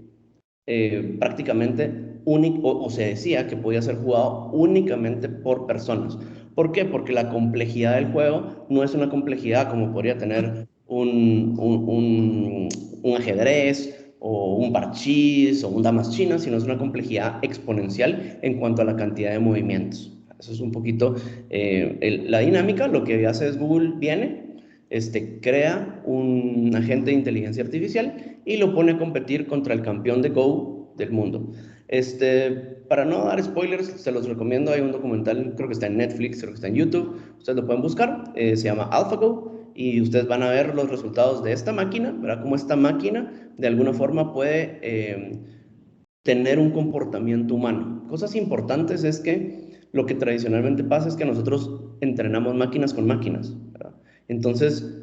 prácticamente o se decía que podía ser jugado únicamente por personas. ¿Por qué? Porque la complejidad del juego no es una complejidad como podría tener un ajedrez o un parchís o un damas chinas, sino es una complejidad exponencial en cuanto a la cantidad de movimientos. Eso es un poquito la dinámica. Lo que hace es Google viene, crea un agente de inteligencia artificial y lo pone a competir contra el campeón de Go del mundo. Para no dar spoilers, se los recomiendo, hay un documental, creo que está en Netflix, creo que está en YouTube, ustedes lo pueden buscar, se llama AlphaGo, y ustedes van a ver los resultados de esta máquina, ¿verdad? Cómo esta máquina de alguna forma puede tener un comportamiento humano. Cosas importantes es que lo que tradicionalmente pasa es que nosotros entrenamos máquinas con máquinas, ¿verdad? Entonces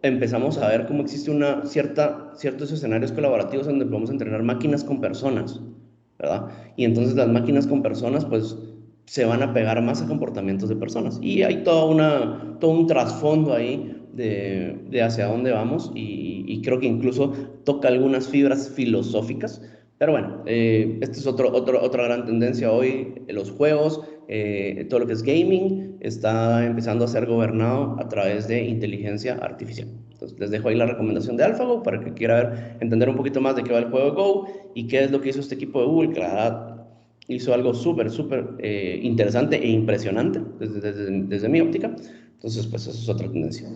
empezamos a ver cómo existe ciertos escenarios colaborativos donde podemos entrenar máquinas con personas, ¿verdad? Y entonces las máquinas con personas, pues, se van a pegar más a comportamientos de personas. Y hay todo un trasfondo ahí de hacia dónde vamos, y creo que incluso toca algunas fibras filosóficas. Pero bueno, esta es otra gran tendencia hoy. Los juegos, todo lo que es gaming, está empezando a ser gobernado a través de inteligencia artificial. Entonces, les dejo ahí la recomendación de AlphaGo para que quiera entender un poquito más de qué va el juego Go y qué es lo que hizo este equipo de Google, que la verdad hizo algo súper interesante e impresionante desde mi óptica. Entonces, pues, eso es otra tendencia.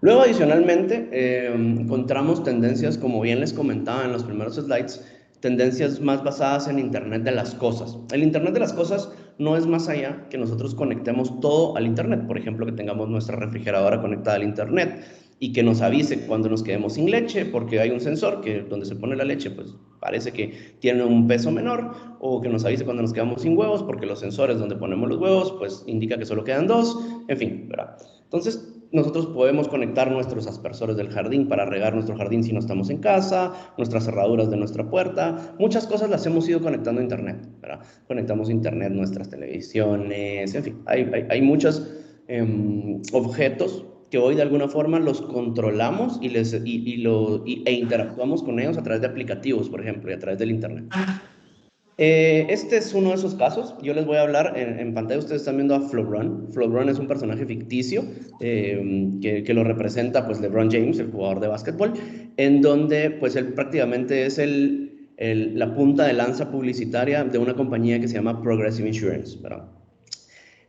Luego, adicionalmente, encontramos tendencias, como bien les comentaba en los primeros slides, tendencias más basadas en Internet de las cosas. El Internet de las cosas no es más allá que nosotros conectemos todo al Internet. Por ejemplo, que tengamos nuestra refrigeradora conectada al Internet y que nos avise cuando nos quedemos sin leche, porque hay un sensor que donde se pone la leche, pues parece que tiene un peso menor, o que nos avise cuando nos quedamos sin huevos, porque los sensores donde ponemos los huevos, pues indica que solo quedan 2, en fin, ¿verdad? Entonces, nosotros podemos conectar nuestros aspersores del jardín para regar nuestro jardín si no estamos en casa, nuestras cerraduras de nuestra puerta, muchas cosas las hemos ido conectando a Internet, ¿verdad? Conectamos a Internet nuestras televisiones, en fin, hay muchos objetos que hoy de alguna forma los controlamos e interactuamos con ellos a través de aplicativos, por ejemplo, y a través del Internet. Este es uno de esos casos. Yo les voy a hablar, en pantalla ustedes están viendo a Flowrun. Flowrun es un personaje ficticio que lo representa, pues, LeBron James, el jugador de básquetbol, en donde pues él prácticamente es la punta de lanza publicitaria de una compañía que se llama Progressive Insurance, ¿verdad?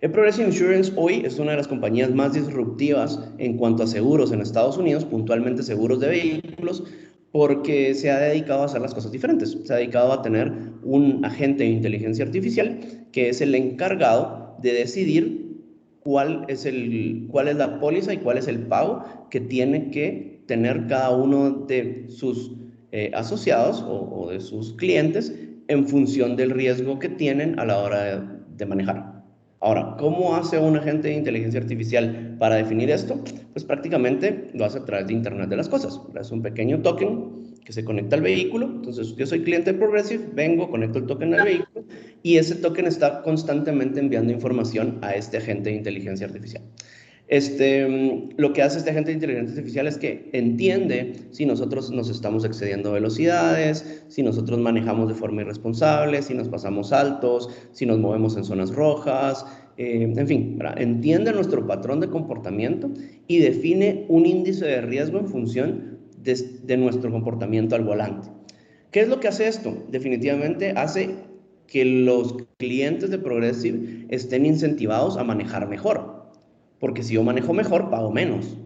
El Progressive Insurance hoy es una de las compañías más disruptivas en cuanto a seguros en Estados Unidos, puntualmente seguros de vehículos, porque se ha dedicado a hacer las cosas diferentes. Se ha dedicado a tener un agente de inteligencia artificial que es el encargado de decidir cuál es la póliza y cuál es el pago que tiene que tener cada uno de sus asociados o de sus clientes en función del riesgo que tienen a la hora de manejar. Ahora, ¿cómo hace un agente de inteligencia artificial para definir esto? Pues prácticamente lo hace a través de Internet de las cosas. Es un pequeño token que se conecta al vehículo. Entonces, yo soy cliente de Progressive, vengo, conecto el token al vehículo y ese token está constantemente enviando información a este agente de inteligencia artificial. Lo que hace este agente de inteligencia artificial es que entiende si nosotros nos estamos excediendo velocidades, si nosotros manejamos de forma irresponsable, si nos pasamos altos, si nos movemos en zonas rojas, en fin, ¿verdad? Entiende nuestro patrón de comportamiento y define un índice de riesgo en función de nuestro comportamiento al volante. ¿Qué es lo que hace esto? Definitivamente hace que los clientes de Progressive estén incentivados a manejar mejor. Porque si yo manejo mejor, pago menos.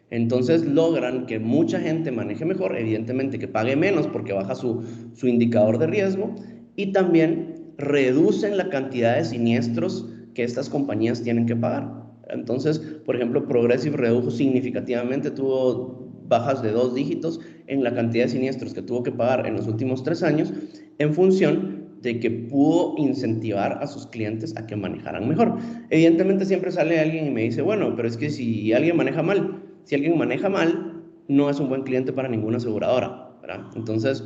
Entonces logran que mucha gente maneje mejor, evidentemente que pague menos porque baja su indicador de riesgo, y también reducen la cantidad de siniestros que estas compañías tienen que pagar. Entonces, por ejemplo, Progressive redujo significativamente, tuvo bajas de 2 dígitos en la cantidad de siniestros que tuvo que pagar en los últimos 3 años en función de que pudo incentivar a sus clientes a que manejaran mejor. Evidentemente siempre sale alguien y me dice, bueno, pero es que si alguien maneja mal, no es un buen cliente para ninguna aseguradora, ¿verdad? Entonces,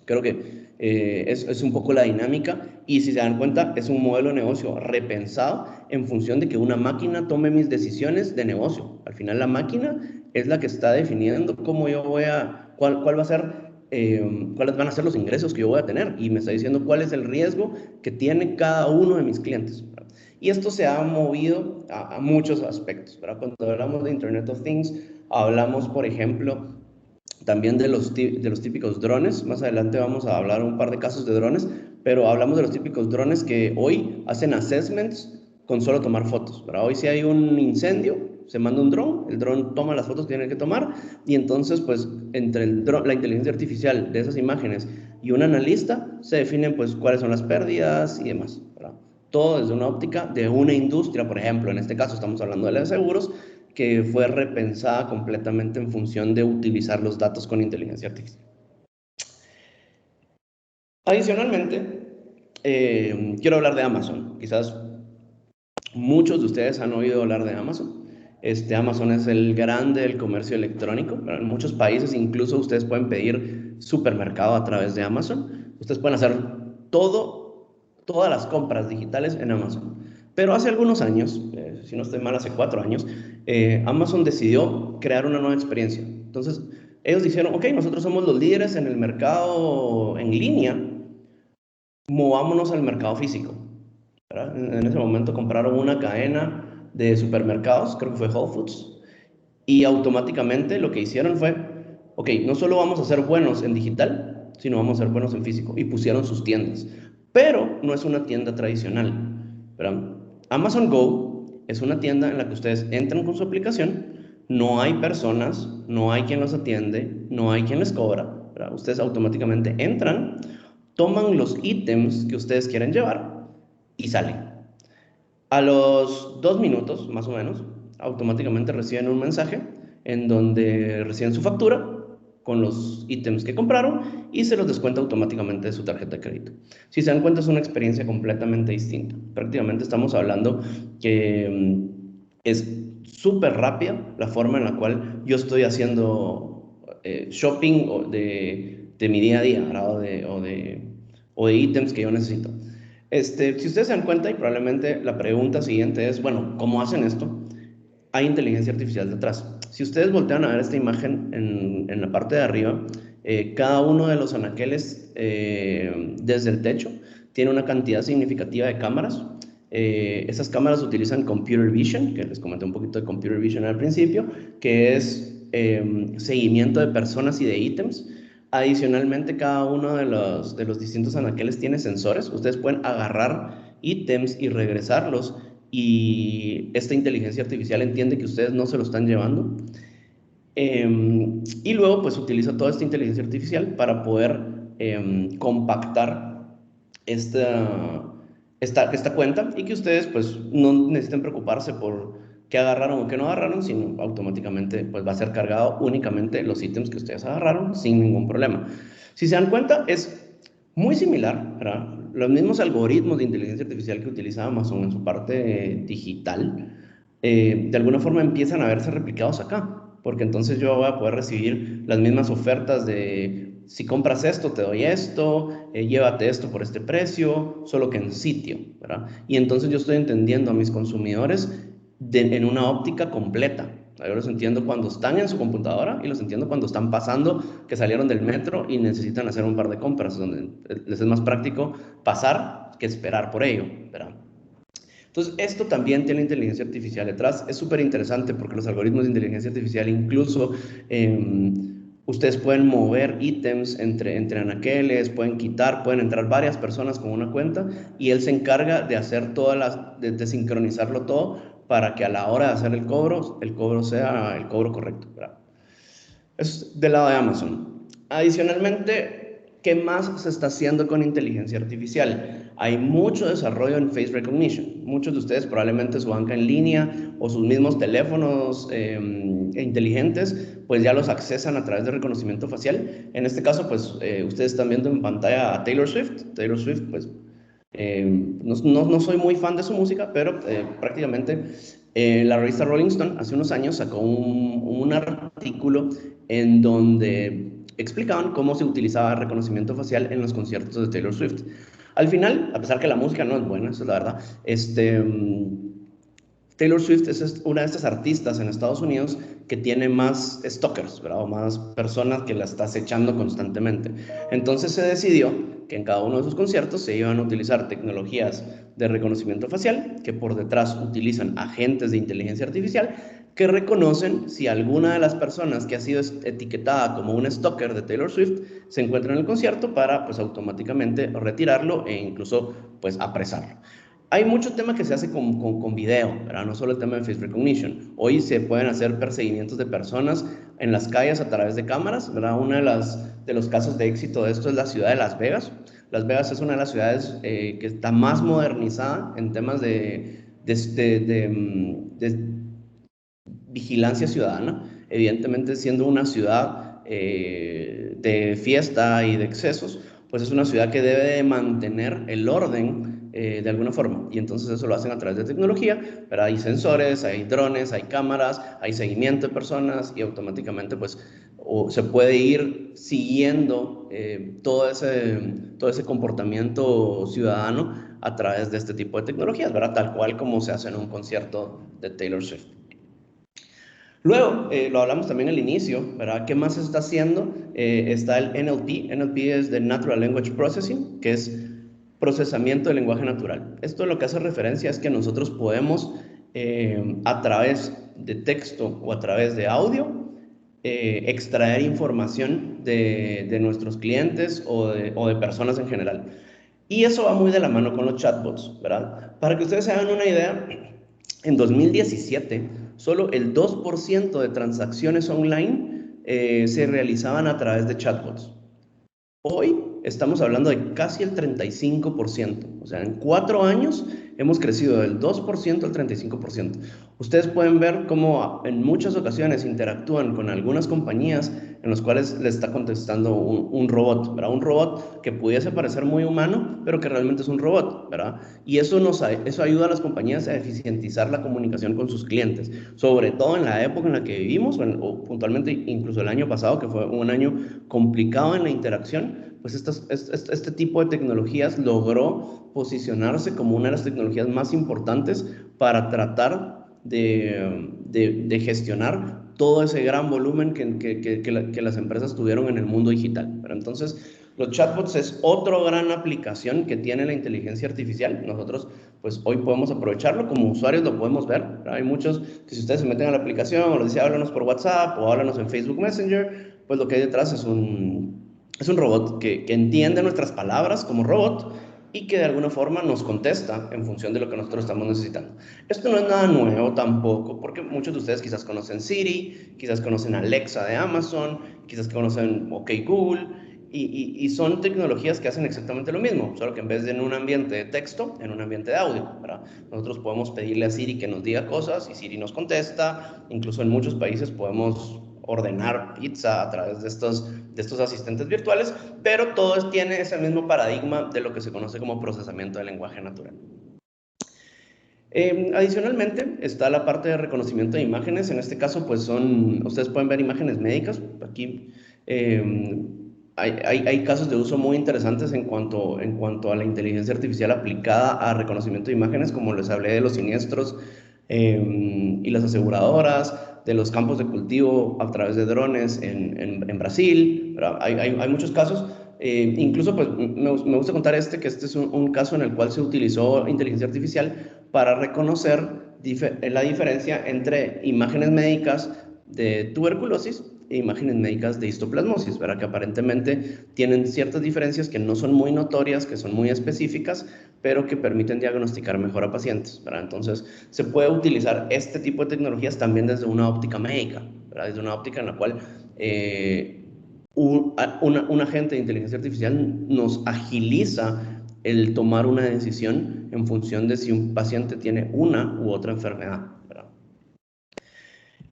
Creo que es un poco la dinámica y si se dan cuenta es un modelo de negocio repensado en función de que una máquina tome mis decisiones de negocio. Al final la máquina es la que está definiendo cómo yo voy a, cuál va a ser, cuáles van a ser los ingresos que yo voy a tener y me está diciendo cuál es el riesgo que tiene cada uno de mis clientes, ¿verdad? Y esto se ha movido a muchos aspectos, ¿verdad? Cuando hablamos de Internet of Things, hablamos, por ejemplo, también de los típicos drones. Más adelante vamos a hablar un par de casos de drones, pero hablamos de los típicos drones que hoy hacen assessments con solo tomar fotos, ¿verdad? Hoy si hay un incendio, se manda un dron, el dron toma las fotos que tiene que tomar y entonces pues entre la inteligencia artificial de esas imágenes y un analista se definen pues cuáles son las pérdidas y demás, ¿verdad? Todo desde una óptica de una industria, por ejemplo, en este caso estamos hablando de la de seguros, que fue repensada completamente en función de utilizar los datos con inteligencia artificial. Adicionalmente, quiero hablar de Amazon. Quizás muchos de ustedes han oído hablar de Amazon. Amazon es el grande del comercio electrónico. En muchos países incluso ustedes pueden pedir supermercado a través de Amazon. Ustedes pueden hacer todas las compras digitales en Amazon. Pero hace algunos años, si no estoy mal, hace 4 años, Amazon decidió crear una nueva experiencia. Entonces, ellos dijeron, ok, nosotros somos los líderes en el mercado en línea, movámonos al mercado físico, ¿verdad? En ese momento compraron una cadena de supermercados, creo que fue Whole Foods, y automáticamente lo que hicieron fue, ok, no solo vamos a ser buenos en digital, sino vamos a ser buenos en físico, y pusieron sus tiendas. Pero no es una tienda tradicional, ¿verdad? Amazon Go es una tienda en la que ustedes entran con su aplicación, no hay personas, no hay quien los atiende, no hay quien les cobra, ¿verdad? Ustedes automáticamente entran, toman los ítems que ustedes quieren llevar y salen. A los 2 minutos, más o menos, automáticamente reciben un mensaje en donde reciben su factura con los ítems que compraron y se los descuenta automáticamente de su tarjeta de crédito. Si se dan cuenta, es una experiencia completamente distinta. Prácticamente estamos hablando que es súper rápida la forma en la cual yo estoy haciendo shopping de mi día a día, ¿verdad? o de ítems que yo necesito. Si ustedes se dan cuenta, y probablemente la pregunta siguiente es, bueno, ¿cómo hacen esto? Hay inteligencia artificial detrás. Si ustedes voltean a ver esta imagen en la parte de arriba, cada uno de los anaqueles desde el techo tiene una cantidad significativa de cámaras. Esas cámaras utilizan Computer Vision, que les comenté un poquito de Computer Vision al principio, que es seguimiento de personas y de ítems. Adicionalmente, cada uno de los distintos anaqueles tiene sensores. Ustedes pueden agarrar ítems y regresarlos y esta inteligencia artificial entiende que ustedes no se lo están llevando. Y luego pues utiliza toda esta inteligencia artificial para poder compactar esta cuenta y que ustedes pues no necesiten preocuparse por qué agarraron o qué no agarraron, sino automáticamente pues va a ser cargado únicamente los ítems que ustedes agarraron sin ningún problema. Si se dan cuenta, es muy similar, ¿verdad? Los mismos algoritmos de inteligencia artificial que utiliza Amazon en su parte digital, de alguna forma empiezan a verse replicados acá, porque entonces yo voy a poder recibir las mismas ofertas de si compras esto, te doy esto, llévate esto por este precio, solo que en sitio, ¿verdad? Y entonces yo estoy entendiendo a mis consumidores en una óptica completa. Yo los entiendo cuando están en su computadora y los entiendo cuando están pasando, que salieron del metro y necesitan hacer un par de compras, donde les es más práctico pasar que esperar por ello, ¿verdad? Entonces, esto también tiene inteligencia artificial detrás. Es súper interesante porque los algoritmos de inteligencia artificial incluso ustedes pueden mover ítems entre anaqueles, pueden quitar, pueden entrar varias personas con una cuenta y él se encarga de hacer de sincronizarlo todo para que a la hora de hacer el cobro sea el cobro correcto, ¿verdad? Es del lado de Amazon. Adicionalmente, ¿qué más se está haciendo con inteligencia artificial? Hay mucho desarrollo en face recognition. Muchos de ustedes probablemente su banca en línea o sus mismos teléfonos inteligentes, pues ya los accesan a través de reconocimiento facial. En este caso, pues ustedes están viendo en pantalla a Taylor Swift. Taylor Swift, pues no soy muy fan de su música, pero prácticamente la revista Rolling Stone hace unos años sacó un artículo en donde explicaban cómo se utilizaba reconocimiento facial en los conciertos de Taylor Swift. Al final, a pesar que la música no es buena, eso es la verdad, Taylor Swift es una de estas artistas en Estados Unidos que tiene más stalkers, ¿verdad? O más personas que la está acechando constantemente. Entonces se decidió que en cada uno de sus conciertos se iban a utilizar tecnologías de reconocimiento facial, que por detrás utilizan agentes de inteligencia artificial, que reconocen si alguna de las personas que ha sido etiquetada como un stalker de Taylor Swift se encuentra en el concierto para, pues, automáticamente retirarlo e incluso, pues, apresarlo. Hay mucho tema que se hace con video, ¿verdad? No solo el tema de face recognition. Hoy se pueden hacer perseguimientos de personas en las calles a través de cámaras, ¿verdad? Uno de los casos de éxito de esto es la ciudad de Las Vegas. Las Vegas es una de las ciudades que está más modernizada en temas de vigilancia ciudadana, evidentemente siendo una ciudad de fiesta y de excesos, pues es una ciudad que debe de mantener el orden de alguna forma, y entonces eso lo hacen a través de tecnología, pero hay sensores, hay drones, hay cámaras, hay seguimiento de personas y automáticamente pues se puede ir siguiendo todo ese comportamiento ciudadano a través de este tipo de tecnologías, ¿verdad? Tal cual como se hace en un concierto de Taylor Swift. Luego, lo hablamos también al inicio, ¿verdad? ¿Qué más se está haciendo? Está el NLP. NLP es de Natural Language Processing, que es procesamiento del lenguaje natural. Esto lo que hace referencia es que nosotros podemos, a través de texto o a través de audio, extraer información de nuestros clientes o de personas en general. Y eso va muy de la mano con los chatbots, ¿verdad? Para que ustedes se hagan una idea, en 2017, solo el 2% de transacciones online se realizaban a través de chatbots. Hoy estamos hablando de casi el 35%. O sea, en 4 años hemos crecido del 2% al 35%. Ustedes pueden ver cómo en muchas ocasiones interactúan con algunas compañías en las cuales les está contestando un robot, ¿verdad? Un robot que pudiese parecer muy humano, pero que realmente es un robot, ¿verdad? Y eso ayuda a las compañías a eficientizar la comunicación con sus clientes, sobre todo en la época en la que vivimos, o puntualmente incluso el año pasado, que fue un año complicado en la interacción. Pues este tipo de tecnologías logró posicionarse como una de las tecnologías más importantes para tratar de gestionar todo ese gran volumen que las empresas tuvieron en el mundo digital. Pero entonces, los chatbots es otra gran aplicación que tiene la inteligencia artificial. Nosotros, pues hoy podemos aprovecharlo, como usuarios lo podemos ver. Hay muchos que si ustedes se meten a la aplicación o les dicen háblanos por WhatsApp o háblanos en Facebook Messenger, pues lo que hay detrás es un robot que entiende nuestras palabras como robot y que de alguna forma nos contesta en función de lo que nosotros estamos necesitando. Esto no es nada nuevo tampoco, porque muchos de ustedes quizás conocen Siri, quizás conocen Alexa de Amazon, quizás conocen OK Google, y son tecnologías que hacen exactamente lo mismo, solo que en vez de en un ambiente de texto, en un ambiente de audio, ¿verdad? Nosotros podemos pedirle a Siri que nos diga cosas y Siri nos contesta. Incluso en muchos países podemos ordenar pizza a través de estos asistentes virtuales, pero todo tiene ese mismo paradigma de lo que se conoce como procesamiento del lenguaje natural. Adicionalmente está la parte de reconocimiento de imágenes. En este caso, pues ustedes pueden ver imágenes médicas. Aquí hay casos de uso muy interesantes en cuanto a la inteligencia artificial aplicada a reconocimiento de imágenes, como les hablé de los siniestros y las aseguradoras, de los campos de cultivo a través de drones en Brasil. Hay muchos casos. Incluso pues, me gusta contar que este es un caso en el cual se utilizó inteligencia artificial para reconocer la diferencia entre imágenes médicas de tuberculosis e imágenes médicas de histoplasmosis, ¿verdad? Que aparentemente tienen ciertas diferencias que no son muy notorias, que son muy específicas, pero que permiten diagnosticar mejor a pacientes, ¿verdad? Entonces, se puede utilizar este tipo de tecnologías también desde una óptica médica, ¿verdad? Desde una óptica en la cual un agente de inteligencia artificial nos agiliza el tomar una decisión en función de si un paciente tiene una u otra enfermedad, ¿verdad?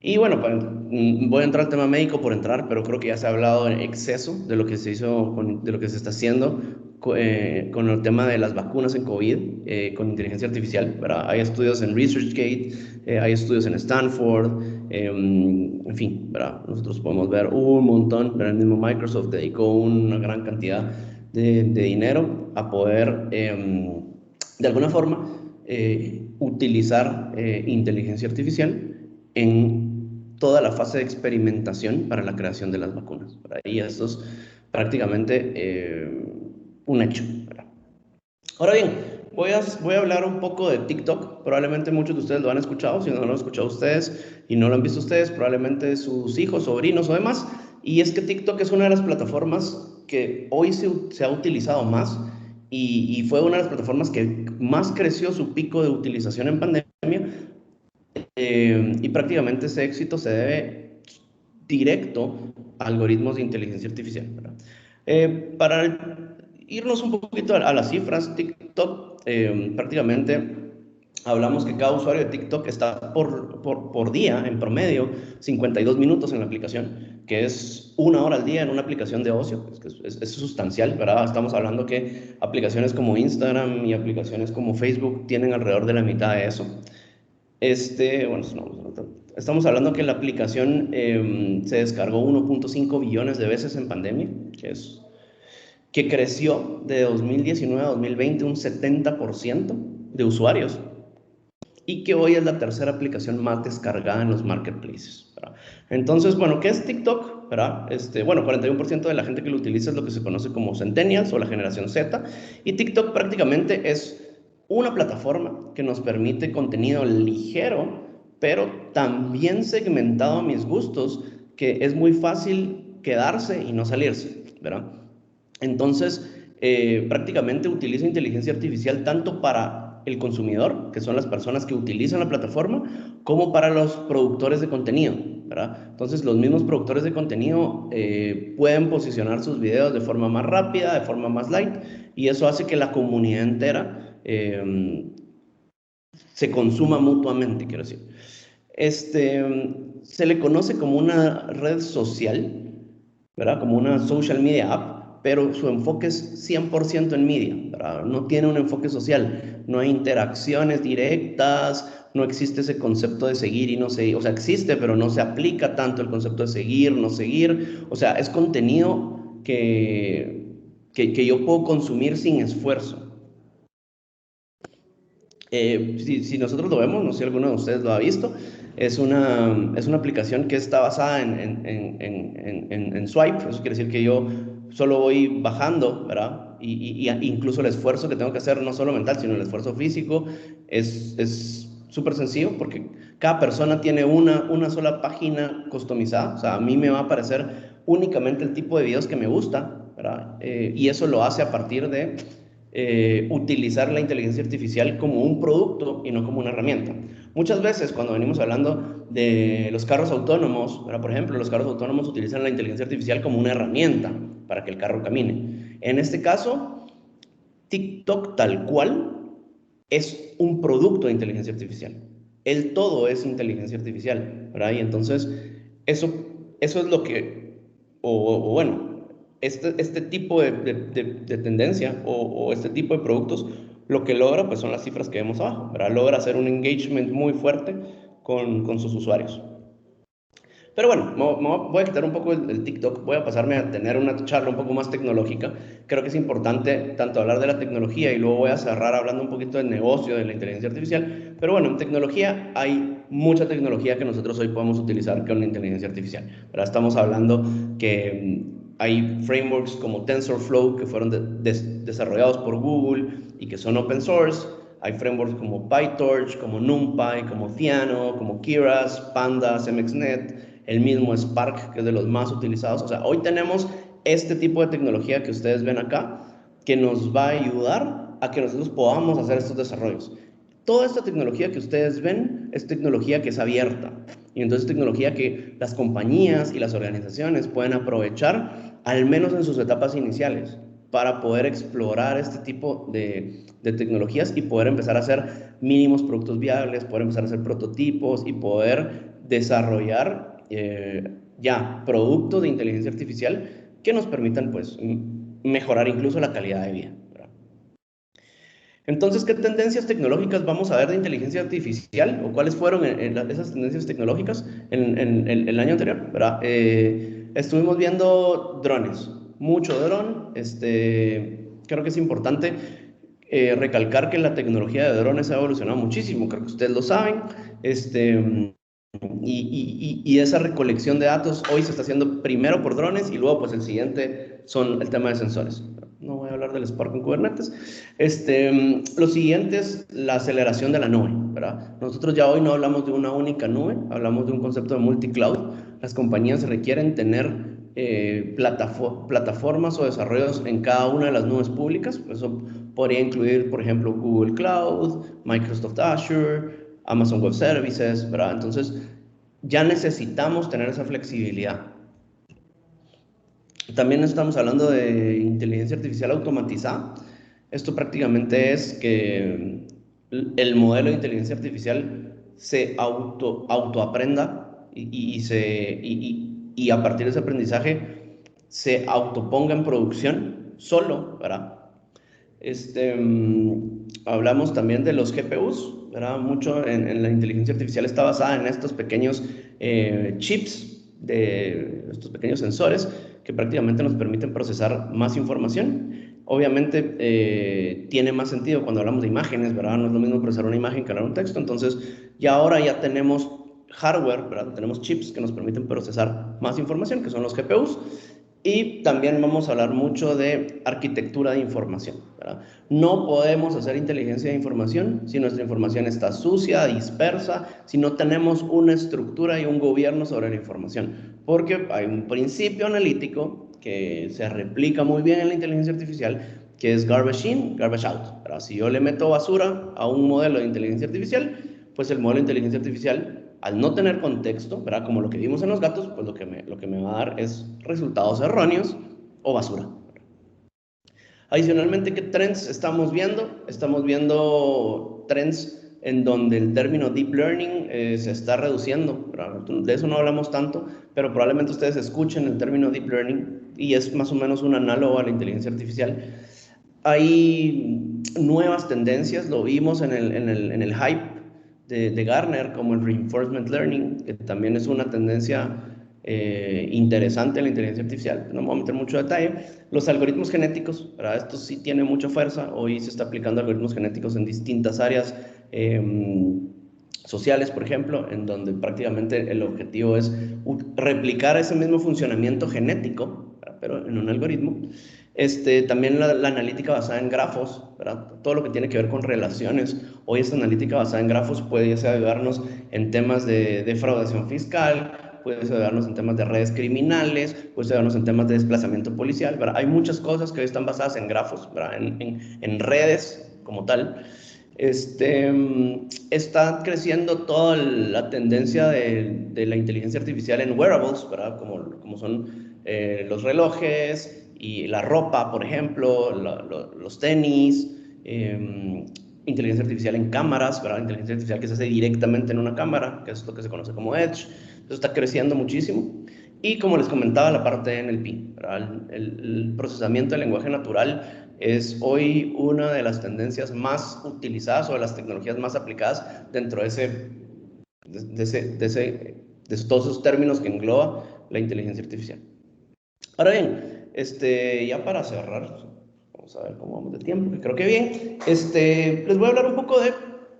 Y bueno, voy a entrar al tema médico por entrar, pero creo que ya se ha hablado en exceso de lo que se hizo, de lo que se está haciendo con el tema de las vacunas en COVID, con inteligencia artificial, ¿verdad? Hay estudios en ResearchGate, hay estudios en Stanford, en fin, ¿verdad? Nosotros podemos ver un montón, ¿verdad? El mismo Microsoft dedicó una gran cantidad de dinero a poder, de alguna forma, utilizar inteligencia artificial en toda la fase de experimentación para la creación de las vacunas, ¿verdad? Y esto es prácticamente un hecho, ¿verdad? Ahora bien, voy a hablar un poco de TikTok. Probablemente muchos de ustedes lo han escuchado. Si no lo han escuchado ustedes y no lo han visto ustedes, probablemente sus hijos, sobrinos o demás. Y es que TikTok es una de las plataformas que hoy se ha utilizado más y fue una de las plataformas que más creció su pico de utilización en pandemia. Y prácticamente ese éxito se debe directo a algoritmos de inteligencia artificial, ¿verdad? Para irnos un poquito a las cifras, TikTok, prácticamente hablamos que cada usuario de TikTok está por día, en promedio, 52 minutos en la aplicación, que es 1 hora al día en una aplicación de ocio. Es sustancial, ¿verdad? Estamos hablando que aplicaciones como Instagram y aplicaciones como Facebook tienen alrededor de la mitad de eso. Estamos hablando que la aplicación se descargó 1.5 billones de veces en pandemia, que creció de 2019 a 2020 un 70% de usuarios y que hoy es la tercera aplicación más descargada en los marketplaces, ¿verdad? Entonces, bueno, ¿qué es TikTok? ¿Verdad? 41% de la gente que lo utiliza es lo que se conoce como Centennials o la generación Z, y TikTok prácticamente es una plataforma que nos permite contenido ligero, pero también segmentado a mis gustos, que es muy fácil quedarse y no salirse, ¿verdad? Entonces, prácticamente utiliza inteligencia artificial tanto para el consumidor, que son las personas que utilizan la plataforma, como para los productores de contenido, ¿verdad? Entonces, los mismos productores de contenido pueden posicionar sus videos de forma más rápida, de forma más light, y eso hace que la comunidad entera se consuma mutuamente, quiero decir. Se le conoce como una red social, ¿verdad? Como una social media app, pero su enfoque es 100% en media, ¿verdad? No tiene un enfoque social, no hay interacciones directas, no existe ese concepto de seguir y no seguir, o sea, existe, pero no se aplica tanto el concepto de seguir, no seguir, o sea, es contenido que yo puedo consumir sin esfuerzo. Si nosotros lo vemos, no sé si alguno de ustedes lo ha visto, es una aplicación que está basada en swipe. Eso quiere decir que yo solo voy bajando, ¿verdad? Y incluso el esfuerzo que tengo que hacer, no solo mental, sino el esfuerzo físico, es súper sencillo, porque cada persona tiene una sola página customizada. O sea, a mí me va a aparecer únicamente el tipo de videos que me gusta, ¿verdad? Y eso lo hace a partir de utilizar la inteligencia artificial como un producto y no como una herramienta. Muchas veces cuando venimos hablando de los carros autónomos, ¿verdad? Por ejemplo, los carros autónomos utilizan la inteligencia artificial como una herramienta para que el carro camine. En este caso, TikTok tal cual es un producto de inteligencia artificial. El todo es inteligencia artificial, ¿verdad? Y entonces eso es lo que, o bueno, este tipo de tendencia o este tipo de productos, lo que logra pues son las cifras que vemos abajo, ¿verdad? Logra hacer un engagement muy fuerte con sus usuarios. Pero bueno, voy a quitar un poco el TikTok, voy a pasarme a tener una charla un poco más tecnológica. Creo que es importante tanto hablar de la tecnología y luego voy a cerrar hablando un poquito del negocio, de la inteligencia artificial. Pero bueno, en tecnología hay mucha tecnología que nosotros hoy podemos utilizar con la inteligencia artificial, ¿verdad? Estamos hablando que hay frameworks como TensorFlow que fueron desarrollados por Google y que son open source. Hay frameworks como PyTorch, como NumPy, como Theano, como Keras, Pandas, MXNet, el mismo Spark, que es de los más utilizados. O sea, hoy tenemos este tipo de tecnología que ustedes ven acá, que nos va a ayudar a que nosotros podamos hacer estos desarrollos. Toda esta tecnología que ustedes ven es tecnología que es abierta, y entonces tecnología que las compañías y las organizaciones pueden aprovechar, al menos en sus etapas iniciales, para poder explorar este tipo de tecnologías y poder empezar a hacer mínimos productos viables, poder empezar a hacer prototipos y poder desarrollar ya productos de inteligencia artificial que nos permitan pues mejorar incluso la calidad de vida, ¿verdad? Entonces, ¿qué tendencias tecnológicas vamos a ver de inteligencia artificial? ¿O cuáles fueron esas tendencias tecnológicas en el año anterior, ¿verdad? Estuvimos viendo drones, mucho dron. Creo que es importante recalcar que la tecnología de drones ha evolucionado muchísimo, creo que ustedes lo saben. Y esa recolección de datos hoy se está haciendo primero por drones y luego pues el siguiente son el tema de sensores. No voy a hablar del Spark en Kubernetes. Lo siguiente es la aceleración de la nube, ¿verdad? Nosotros ya hoy no hablamos de una única nube, hablamos de un concepto de multicloud. Las compañías requieren tener plataformas o desarrollos en cada una de las nubes públicas. Eso podría incluir, por ejemplo, Google Cloud, Microsoft Azure, Amazon Web Services, ¿verdad? Entonces, ya necesitamos tener esa flexibilidad. También estamos hablando de inteligencia artificial automatizada. Esto prácticamente es que el modelo de inteligencia artificial se autoaprenda y a partir de ese aprendizaje se autoponga en producción solo, ¿verdad? Hablamos también de los GPUs, ¿verdad? Mucho en la inteligencia artificial está basada en estos pequeños chips, de estos pequeños sensores que prácticamente nos permiten procesar más información. Obviamente tiene más sentido cuando hablamos de imágenes, ¿verdad? No es lo mismo procesar una imagen que hablar un texto. Entonces, ahora ya tenemos hardware, ¿verdad? Tenemos chips que nos permiten procesar más información, que son los GPUs. Y también vamos a hablar mucho de arquitectura de información, ¿verdad? No podemos hacer inteligencia de información si nuestra información está sucia, dispersa, si no tenemos una estructura y un gobierno sobre la información. Porque hay un principio analítico que se replica muy bien en la inteligencia artificial, que es garbage in, garbage out, ¿verdad? Si yo le meto basura a un modelo de inteligencia artificial, pues el modelo de inteligencia artificial, al no tener contexto, ¿verdad? Como lo que vimos en los gatos, pues lo que me va a dar es resultados erróneos o basura. Adicionalmente, ¿qué trends estamos viendo? Estamos viendo trends en donde el término deep learning se está reduciendo, ¿verdad? De eso no hablamos tanto, pero probablemente ustedes escuchen el término deep learning y es más o menos un análogo a la inteligencia artificial. Hay nuevas tendencias, lo vimos en el hype de Gartner, como el reinforcement learning, que también es una tendencia interesante en la inteligencia artificial. No me voy a meter mucho detalle. Los algoritmos genéticos, ¿verdad? Esto sí tiene mucha fuerza. Hoy se está aplicando algoritmos genéticos en distintas áreas sociales, por ejemplo, en donde prácticamente el objetivo es replicar ese mismo funcionamiento genético, ¿verdad? Pero en un algoritmo. También la analítica basada en grafos, ¿verdad? Todo lo que tiene que ver con relaciones. Hoy esta analítica basada en grafos puede ya sea ayudarnos en temas de defraudación fiscal, puede ayudarnos en temas de redes criminales, puede ayudarnos en temas de desplazamiento policial, ¿verdad? Hay muchas cosas que hoy están basadas en grafos, ¿verdad? En redes como tal. Está creciendo toda la tendencia de la inteligencia artificial en wearables, ¿verdad? Como son los relojes y la ropa, por ejemplo, los tenis, inteligencia artificial en cámaras, ¿verdad? Inteligencia artificial que se hace directamente en una cámara, que es lo que se conoce como Edge. Eso está creciendo muchísimo. Y como les comentaba, la parte de NLP, ¿verdad? El procesamiento del lenguaje natural es hoy una de las tendencias más utilizadas o de las tecnologías más aplicadas dentro de todos esos términos que engloba la inteligencia artificial. Ahora bien, ya para cerrar, vamos a ver cómo vamos de tiempo, que creo que bien, les voy a hablar un poco de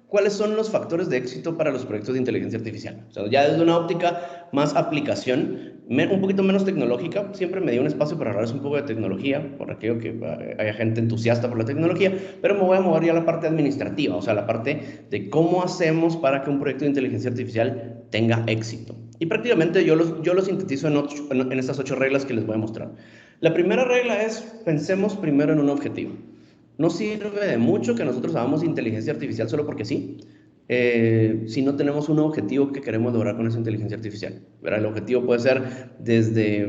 cuáles son los factores de éxito para los proyectos de inteligencia artificial. O sea, ya desde una óptica más aplicación, un poquito menos tecnológica, siempre me dio un espacio para hablarles un poco de tecnología, por aquello que haya gente entusiasta por la tecnología, pero me voy a mover ya a la parte administrativa, o sea, la parte de cómo hacemos para que un proyecto de inteligencia artificial tenga éxito. Y prácticamente yo lo sintetizo en estas 8 reglas que les voy a mostrar. La primera regla es, pensemos primero en un objetivo. No sirve de mucho que nosotros hagamos inteligencia artificial solo porque sí, si no tenemos un objetivo que queremos lograr con esa inteligencia artificial, ¿verdad? El objetivo puede ser desde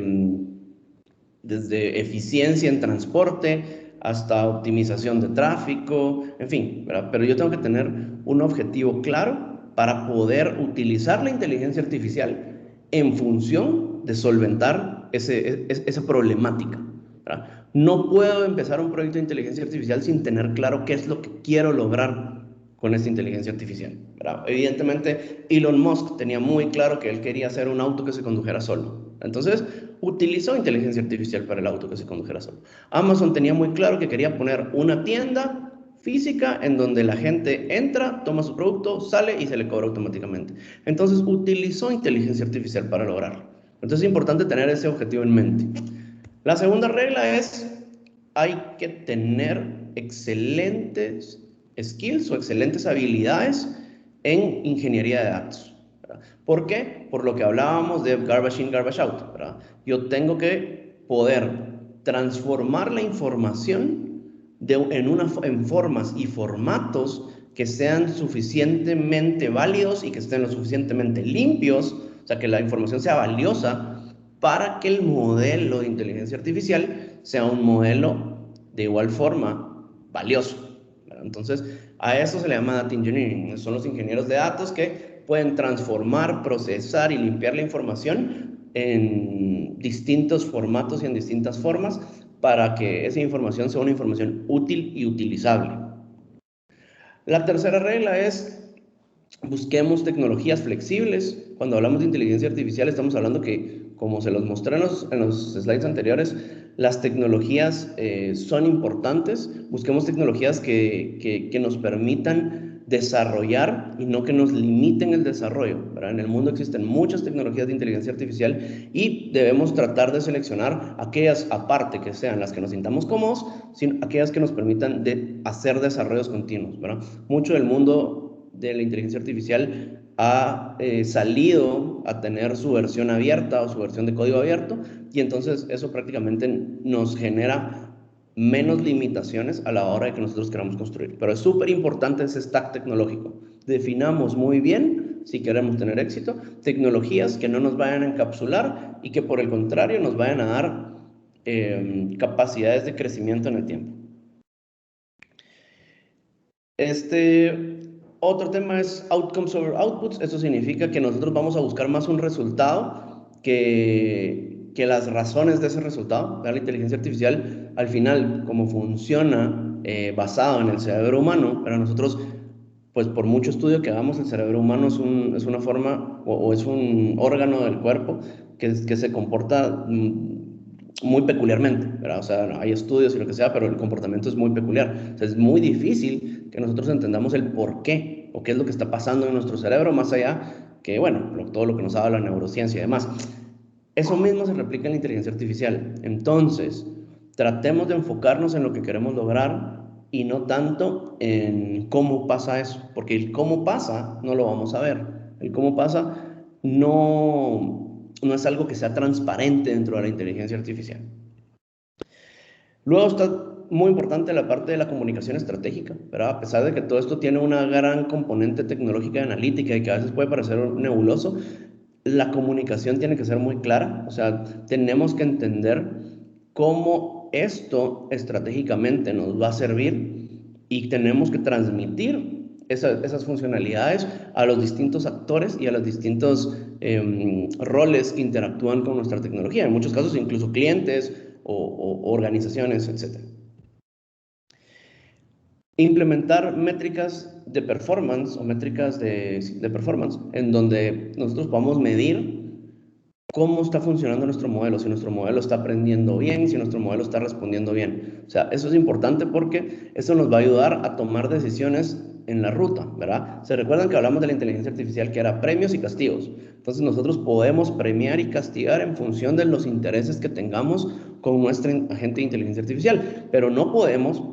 eficiencia en transporte hasta optimización de tráfico, en fin, ¿verdad? Pero yo tengo que tener un objetivo claro para poder utilizar la inteligencia artificial en función de solventar esa problemática, ¿verdad? No puedo empezar un proyecto de inteligencia artificial sin tener claro qué es lo que quiero lograr con esta inteligencia artificial, ¿verdad? Evidentemente, Elon Musk tenía muy claro que él quería hacer un auto que se condujera solo. Entonces, utilizó inteligencia artificial para el auto que se condujera solo. Amazon tenía muy claro que quería poner una tienda física en donde la gente entra, toma su producto, sale y se le cobra automáticamente. Entonces, utilizó inteligencia artificial para lograrlo. Entonces, es importante tener ese objetivo en mente. La segunda regla es, hay que tener excelentes skills o excelentes habilidades en ingeniería de datos, ¿verdad? ¿Por qué? Por lo que hablábamos de garbage in, garbage out, ¿verdad? Yo tengo que poder transformar la información en formas y formatos que sean suficientemente válidos y que estén lo suficientemente limpios, o sea, que la información sea valiosa para que el modelo de inteligencia artificial sea un modelo de igual forma valioso. Entonces, a eso se le llama data engineering. Son los ingenieros de datos que pueden transformar, procesar y limpiar la información en distintos formatos y en distintas formas para que esa información sea una información útil y utilizable. La tercera regla es busquemos tecnologías flexibles. Cuando hablamos de inteligencia artificial estamos hablando que, como se los mostré en los slides anteriores, las tecnologías son importantes. Busquemos tecnologías que nos permitan desarrollar y no que nos limiten el desarrollo, ¿verdad? En el mundo existen muchas tecnologías de inteligencia artificial y debemos tratar de seleccionar aquellas, aparte que sean las que nos sintamos cómodos, sino aquellas que nos permitan hacer desarrollos continuos, ¿verdad? Mucho del mundo de la inteligencia artificial ha salido a tener su versión abierta o su versión de código abierto, y entonces eso prácticamente nos genera menos limitaciones a la hora de que nosotros queramos construir. Pero es súper importante ese stack tecnológico. Definamos muy bien, si queremos tener éxito, tecnologías que no nos vayan a encapsular y que por el contrario nos vayan a dar capacidades de crecimiento en el tiempo. Otro tema es outcomes over outputs. Esto significa que nosotros vamos a buscar más un resultado que las razones de ese resultado. La inteligencia artificial, al final, como funciona basado en el cerebro humano, para nosotros, pues por mucho estudio que hagamos, el cerebro humano es una forma o es un órgano del cuerpo que se comporta muy peculiarmente, ¿verdad? O sea, hay estudios y lo que sea, pero el comportamiento es muy peculiar. O sea, es muy difícil que nosotros entendamos el por qué o qué es lo que está pasando en nuestro cerebro, más allá que, bueno, todo lo que nos habla la neurociencia y demás. Eso mismo se replica en la inteligencia artificial. Entonces, tratemos de enfocarnos en lo que queremos lograr y no tanto en cómo pasa eso, porque el cómo pasa no lo vamos a ver. El cómo pasa no es algo que sea transparente dentro de la inteligencia artificial. Luego está muy importante la parte de la comunicación estratégica, ¿verdad? A pesar de que todo esto tiene una gran componente tecnológica y analítica y que a veces puede parecer nebuloso, la comunicación tiene que ser muy clara. O sea, tenemos que entender cómo esto estratégicamente nos va a servir y tenemos que transmitir esas funcionalidades a los distintos actores y a los distintos roles que interactúan con nuestra tecnología, en muchos casos incluso clientes o organizaciones, etc. Implementar métricas de performance o métricas de performance en donde nosotros podamos medir cómo está funcionando nuestro modelo, si nuestro modelo está aprendiendo bien, si nuestro modelo está respondiendo bien. O sea, eso es importante porque eso nos va a ayudar a tomar decisiones en la ruta, ¿verdad? ¿Se recuerdan que hablamos de la inteligencia artificial que era premios y castigos? Entonces nosotros podemos premiar y castigar en función de los intereses que tengamos con nuestra agente de inteligencia artificial, pero no podemos,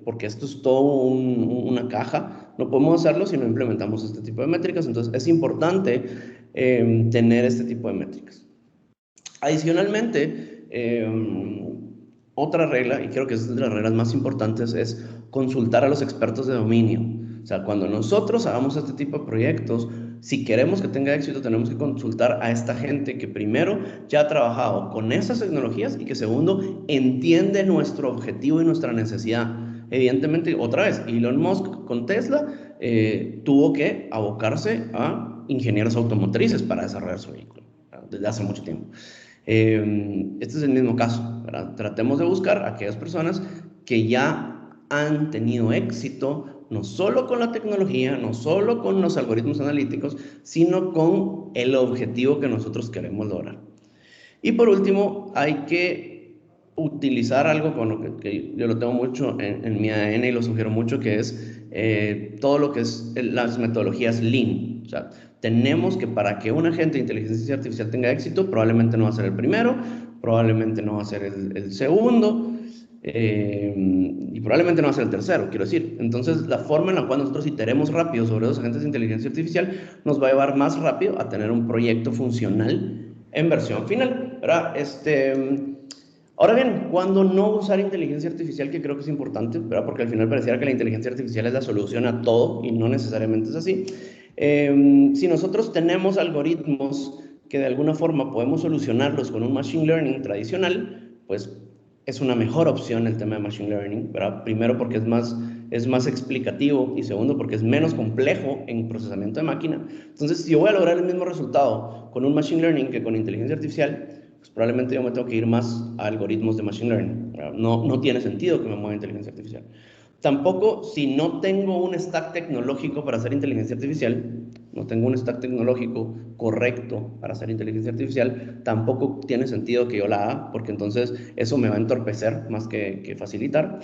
porque esto es todo una caja, no podemos hacerlo si no implementamos este tipo de métricas. Entonces es importante tener este tipo de métricas. Adicionalmente, otra regla, y creo que es de las reglas más importantes, es consultar a los expertos de dominio. O sea, cuando nosotros hagamos este tipo de proyectos, si queremos que tenga éxito, tenemos que consultar a esta gente que primero ya ha trabajado con esas tecnologías y que segundo entiende nuestro objetivo y nuestra necesidad. Evidentemente, otra vez, Elon Musk con Tesla tuvo que abocarse a ingenieros automotrices para desarrollar su vehículo, ¿verdad? Desde hace mucho tiempo. Este es el mismo caso, ¿verdad? Tratemos de buscar a aquellas personas que ya han tenido éxito, no solo con la tecnología, no solo con los algoritmos analíticos, sino con el objetivo que nosotros queremos lograr. Y por último, hay que utilizar algo con lo que yo lo tengo mucho en mi ADN y lo sugiero mucho, que es todo lo que es las metodologías Lean. O sea, tenemos que, para que un agente de inteligencia artificial tenga éxito, probablemente no va a ser el primero, probablemente no va a ser el segundo, y probablemente no va a ser el tercero, quiero decir. Entonces, la forma en la cual nosotros iteremos rápido sobre los agentes de inteligencia artificial nos va a llevar más rápido a tener un proyecto funcional en versión final, ¿verdad? Ahora bien, ¿cuándo no usar inteligencia artificial? Que creo que es importante, ¿verdad? Porque al final pareciera que la inteligencia artificial es la solución a todo y no necesariamente es así. Si nosotros tenemos algoritmos que de alguna forma podemos solucionarlos con un machine learning tradicional, pues es una mejor opción el tema de machine learning, ¿verdad? Primero porque es más explicativo y segundo porque es menos complejo en procesamiento de máquina. Entonces, si yo voy a lograr el mismo resultado con un machine learning que con inteligencia artificial, pues probablemente yo me tengo que ir más a algoritmos de machine learning, ¿verdad? No tiene sentido que me mueva a inteligencia artificial. Tampoco, si no tengo un stack tecnológico para hacer inteligencia artificial, no tengo un stack tecnológico correcto para hacer inteligencia artificial, tampoco tiene sentido que yo la haga, porque entonces eso me va a entorpecer más que facilitar.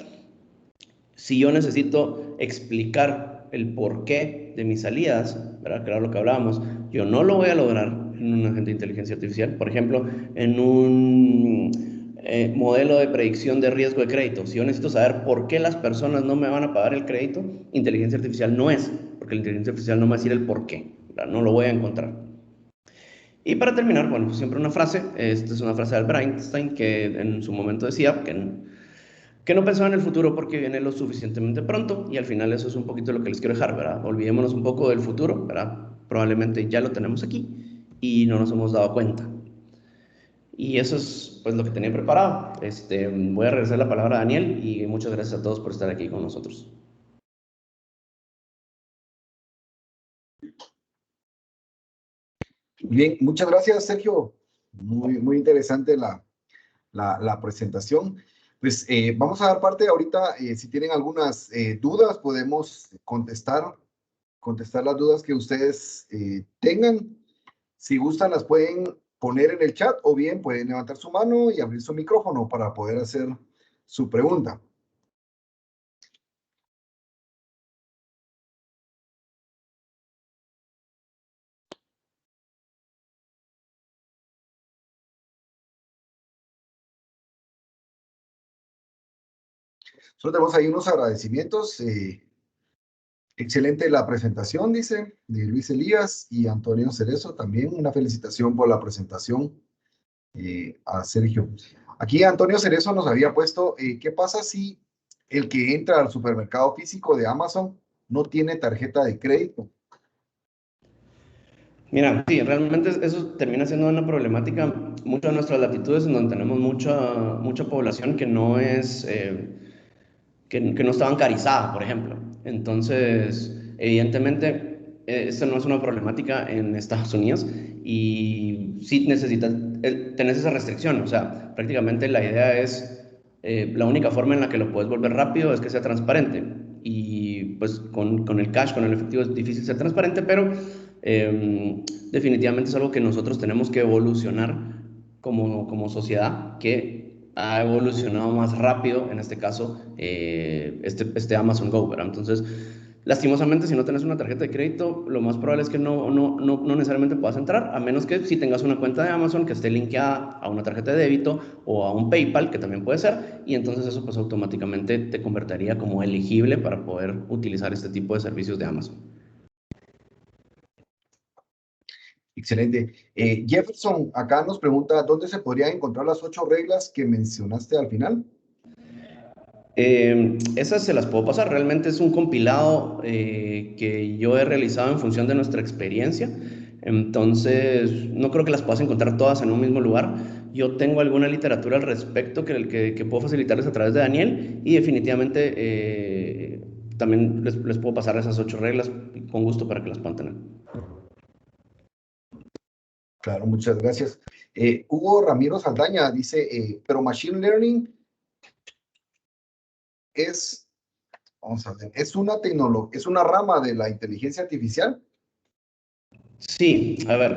Si yo necesito explicar el porqué de mis salidas, ¿verdad? Que era lo que hablábamos, yo no lo voy a lograr en un agente de inteligencia artificial. Por ejemplo, en un modelo de predicción de riesgo de crédito. Si yo necesito saber por qué las personas no me van a pagar el crédito, inteligencia artificial no es, porque la inteligencia artificial no me va a decir el por qué, ¿verdad? No lo voy a encontrar. Y para terminar, bueno, pues siempre una frase. Esta es una frase de Albert Einstein que en su momento decía que no pensaba en el futuro porque viene lo suficientemente pronto, y al final eso es un poquito lo que les quiero dejar, ¿verdad? Olvidémonos un poco del futuro, ¿verdad? Probablemente ya lo tenemos aquí y no nos hemos dado cuenta. Y eso es pues lo que tenía preparado. Voy a regresar la palabra a Daniel y muchas gracias a todos por estar aquí con nosotros. Bien, muchas gracias, Sergio. Muy interesante la presentación. Pues vamos a dar parte ahorita, si tienen algunas dudas, podemos contestar las dudas que ustedes tengan. Si gustan, las pueden poner en el chat o bien pueden levantar su mano y abrir su micrófono para poder hacer su pregunta. Solo tenemos ahí unos agradecimientos. Excelente la presentación, dice, de Luis Elías y Antonio Cerezo. También una felicitación por la presentación a Sergio. Aquí Antonio Cerezo nos había puesto, ¿qué pasa si el que entra al supermercado físico de Amazon no tiene tarjeta de crédito? Mira, sí, realmente eso termina siendo una problemática mucho de nuestras latitudes, en donde tenemos mucha población que no es... que no está bancarizada, por ejemplo. Entonces, evidentemente, esta no es una problemática en Estados Unidos y sí necesitas tener esa restricción. O sea, prácticamente la idea es, la única forma en la que lo puedes volver rápido es que sea transparente. Y pues con el cash, con el efectivo es difícil ser transparente, pero definitivamente es algo que nosotros tenemos que evolucionar como sociedad, que ha evolucionado más rápido, en este caso, este Amazon Go, ¿verdad? Entonces, lastimosamente, si no tienes una tarjeta de crédito, lo más probable es que no necesariamente puedas entrar, a menos que si tengas una cuenta de Amazon que esté linkeada a una tarjeta de débito o a un PayPal, que también puede ser, y entonces eso pues automáticamente te convertiría como elegible para poder utilizar este tipo de servicios de Amazon. Excelente. Jefferson acá nos pregunta, ¿dónde se podrían encontrar las 8 reglas que mencionaste al final? Esas se las puedo pasar. Realmente es un compilado que yo he realizado en función de nuestra experiencia. Entonces, no creo que las puedas encontrar todas en un mismo lugar. Yo tengo alguna literatura al respecto que puedo facilitarles a través de Daniel, y definitivamente también les puedo pasar esas 8 reglas con gusto para que las puedan tener. Claro, muchas gracias. Hugo Ramiro Saldaña dice, pero Machine Learning vamos a ver, es una rama de la inteligencia artificial. Sí, a ver,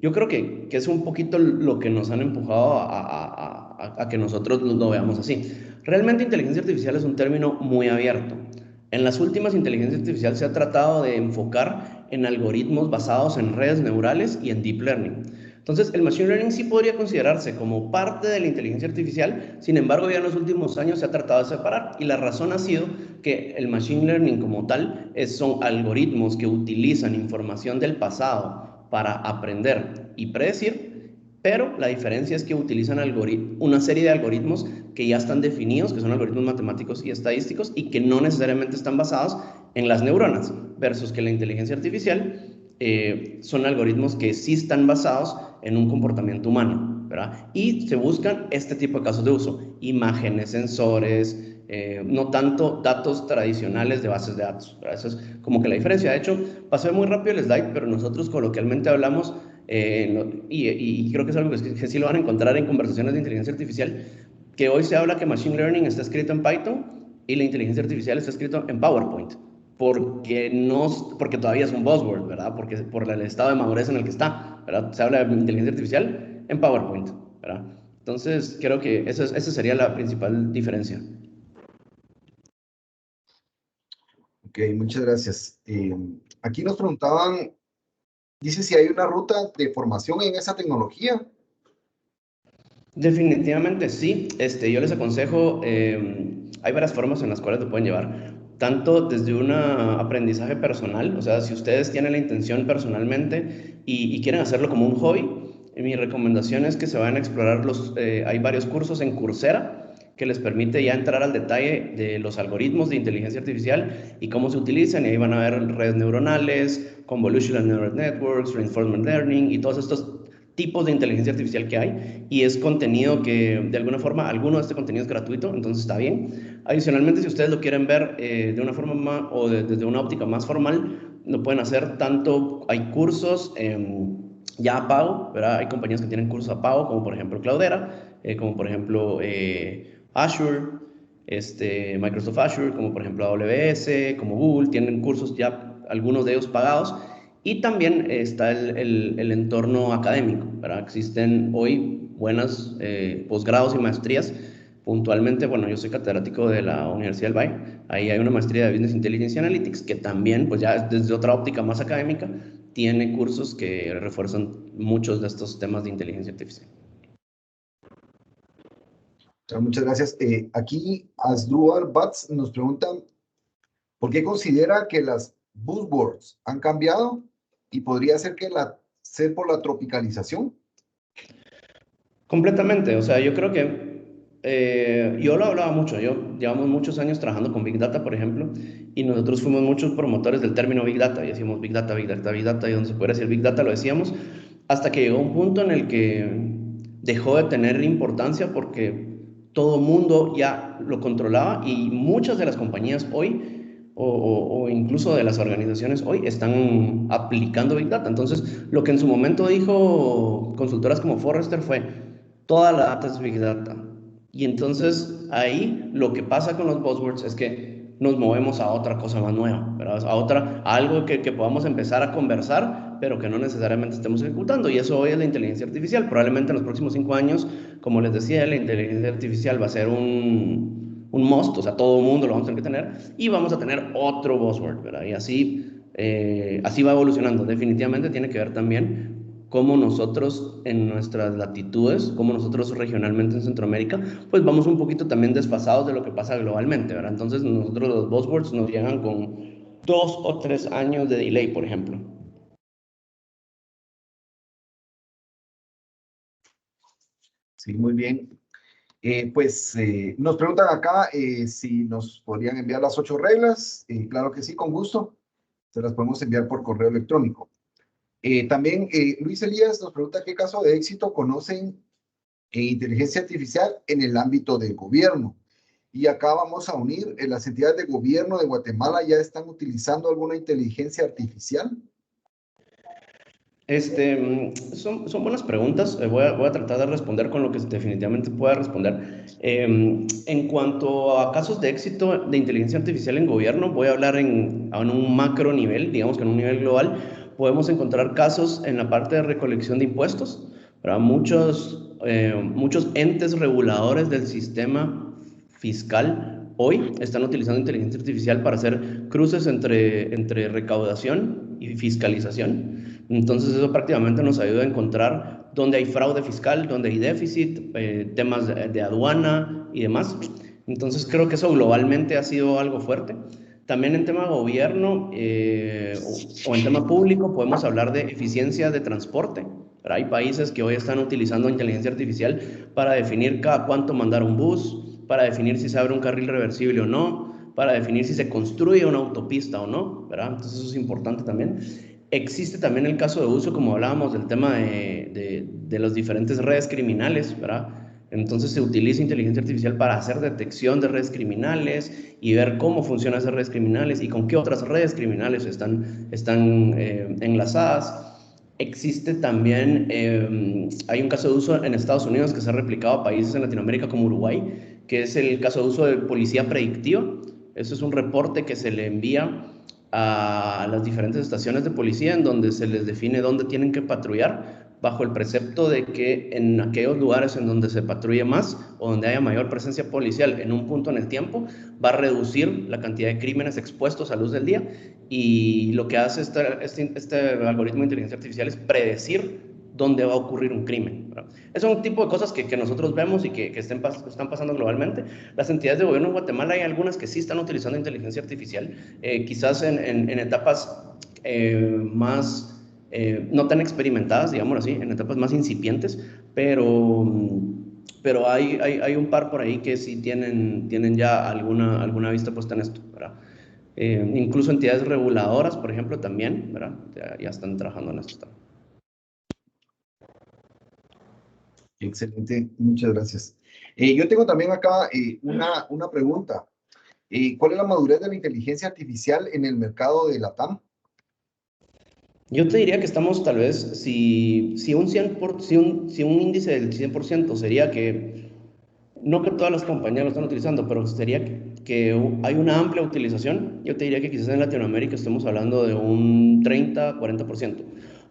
yo creo que es un poquito lo que nos han empujado a que nosotros lo veamos así. Realmente inteligencia artificial es un término muy abierto. En las últimas inteligencia artificial se ha tratado de enfocar en algoritmos basados en redes neurales y en deep learning. Entonces, el machine learning sí podría considerarse como parte de la inteligencia artificial, sin embargo, ya en los últimos años se ha tratado de separar y la razón ha sido que el machine learning como tal son algoritmos que utilizan información del pasado para aprender y predecir, pero la diferencia es que utilizan una serie de algoritmos que ya están definidos, que son algoritmos matemáticos y estadísticos y que no necesariamente están basados en las neuronas, versus que la inteligencia artificial son algoritmos que sí están basados en un comportamiento humano, ¿verdad? Y se buscan este tipo de casos de uso, imágenes, sensores, no tanto datos tradicionales de bases de datos, ¿verdad? Eso es como que la diferencia. De hecho, pasé muy rápido el slide, pero nosotros coloquialmente hablamos, y creo que es algo que sí lo van a encontrar en conversaciones de inteligencia artificial, que hoy se habla que Machine Learning está escrito en Python y la inteligencia artificial está escrito en PowerPoint. Porque todavía es un buzzword, ¿verdad? Porque por el estado de madurez en el que está, ¿verdad? Se habla de inteligencia artificial en PowerPoint, ¿verdad? Entonces, creo que esa sería la principal diferencia. Ok, muchas gracias. Aquí nos preguntaban, dice si hay una ruta de formación en esa tecnología. Definitivamente sí. Yo les aconsejo, hay varias formas en las cuales lo pueden llevar, tanto desde un aprendizaje personal, o sea, si ustedes tienen la intención personalmente y quieren hacerlo como un hobby, mi recomendación es que se vayan a explorar hay varios cursos en Coursera que les permite ya entrar al detalle de los algoritmos de inteligencia artificial y cómo se utilizan, y ahí van a ver redes neuronales, convolutional neural networks, reinforcement learning y todos estos tipos de inteligencia artificial que hay, y es contenido que de alguna forma, alguno de este contenido es gratuito, entonces está bien. Adicionalmente, si ustedes lo quieren ver de una forma más, o desde una óptica más formal, lo pueden hacer tanto, hay cursos ya a pago, ¿verdad? Hay compañías que tienen cursos a pago, como por ejemplo Cloudera, como por ejemplo Azure, Microsoft Azure, como por ejemplo AWS, como Google, tienen cursos ya, algunos de ellos pagados. Y también está el entorno académico, ¿verdad? Existen hoy buenas posgrados y maestrías. Puntualmente, bueno, yo soy catedrático de la Universidad del Valle. Ahí hay una maestría de Business Intelligence y Analytics que también, pues ya desde otra óptica más académica, tiene cursos que refuerzan muchos de estos temas de inteligencia artificial. Muchas gracias. Aquí Asdrúbal Bats nos pregunta, ¿por qué considera que las buzzwords han cambiado y podría ser ser por la tropicalización? Completamente, o sea, yo creo que yo lo hablaba mucho, llevamos muchos años trabajando con Big Data, por ejemplo, y nosotros fuimos muchos promotores del término Big Data, y decíamos Big Data, Big Data, Big Data, y donde se pudiera decir Big Data lo decíamos, hasta que llegó un punto en el que dejó de tener importancia porque todo el mundo ya lo controlaba y muchas de las compañías hoy o incluso de las organizaciones hoy están aplicando Big Data. Entonces, lo que en su momento dijo consultoras como Forrester fue, toda la data es Big Data. Y entonces ahí lo que pasa con los buzzwords es que nos movemos a otra cosa más nueva, ¿verdad? A algo que podamos empezar a conversar, pero que no necesariamente estemos ejecutando. Y eso hoy es la inteligencia artificial. Probablemente en los próximos 5 años, como les decía, la inteligencia artificial va a ser un must, o sea, todo el mundo lo vamos a tener que tener, y vamos a tener otro buzzword, ¿verdad? Y así va evolucionando. Definitivamente tiene que ver también cómo nosotros en nuestras latitudes, cómo nosotros regionalmente en Centroamérica, pues vamos un poquito también desfasados de lo que pasa globalmente, ¿verdad? Entonces nosotros los buzzwords nos llegan con 2 o 3 años de delay, por ejemplo. Sí, muy bien. Nos preguntan acá si nos podrían enviar las 8 reglas. Claro que sí, con gusto. Se las podemos enviar por correo electrónico. También Luis Elías nos pregunta qué caso de éxito conocen en inteligencia artificial en el ámbito del gobierno. Y acá vamos a unir, las entidades de gobierno de Guatemala ya están utilizando alguna inteligencia artificial. Son buenas preguntas. Voy a tratar de responder con lo que definitivamente pueda responder. En cuanto a casos de éxito de inteligencia artificial en gobierno, voy a hablar en un macro nivel, digamos que en un nivel global. Podemos encontrar casos en la parte de recolección de impuestos. ¿Verdad? Muchos entes reguladores del sistema fiscal hoy están utilizando inteligencia artificial para hacer cruces entre recaudación y fiscalización. Entonces eso prácticamente nos ayuda a encontrar dónde hay fraude fiscal, dónde hay déficit, temas de aduana y demás. Entonces creo que eso globalmente ha sido algo fuerte. También en tema gobierno o en tema público podemos hablar de eficiencia de transporte. Pero hay países que hoy están utilizando inteligencia artificial para definir cada cuánto mandar un bus, para definir si se abre un carril reversible o no, para definir si se construye una autopista o no, ¿verdad? Entonces eso es importante también. Existe también el caso de uso, como hablábamos, del tema de las diferentes redes criminales, ¿verdad? Entonces se utiliza inteligencia artificial para hacer detección de redes criminales y ver cómo funcionan esas redes criminales y con qué otras redes criminales están enlazadas. Existe también, hay un caso de uso en Estados Unidos que se ha replicado a países en Latinoamérica como Uruguay, que es el caso de uso de policía predictiva. Eso es un reporte que se le envía a las diferentes estaciones de policía en donde se les define dónde tienen que patrullar bajo el precepto de que en aquellos lugares en donde se patrulle más o donde haya mayor presencia policial en un punto en el tiempo va a reducir la cantidad de crímenes expuestos a luz del día, y lo que hace este algoritmo de inteligencia artificial es predecir dónde va a ocurrir un crimen, ¿verdad? Es un tipo de cosas que nosotros vemos y que están pasando globalmente. Las entidades de gobierno en Guatemala hay algunas que sí están utilizando inteligencia artificial, quizás en etapas más, no tan experimentadas, digamos así, en etapas más incipientes, pero hay un par por ahí que sí tienen ya alguna vista puesta en esto, ¿verdad? Incluso entidades reguladoras, por ejemplo, también, ¿verdad? Ya están trabajando en esto. Excelente, muchas gracias. Yo tengo también acá una pregunta. ¿Cuál es la madurez de la inteligencia artificial en el mercado de la TAM? Yo te diría que estamos tal vez, si un índice del 100% sería que, no que todas las compañías lo están utilizando, pero sería que hay una amplia utilización, yo te diría que quizás en Latinoamérica estemos hablando de un 30-40%.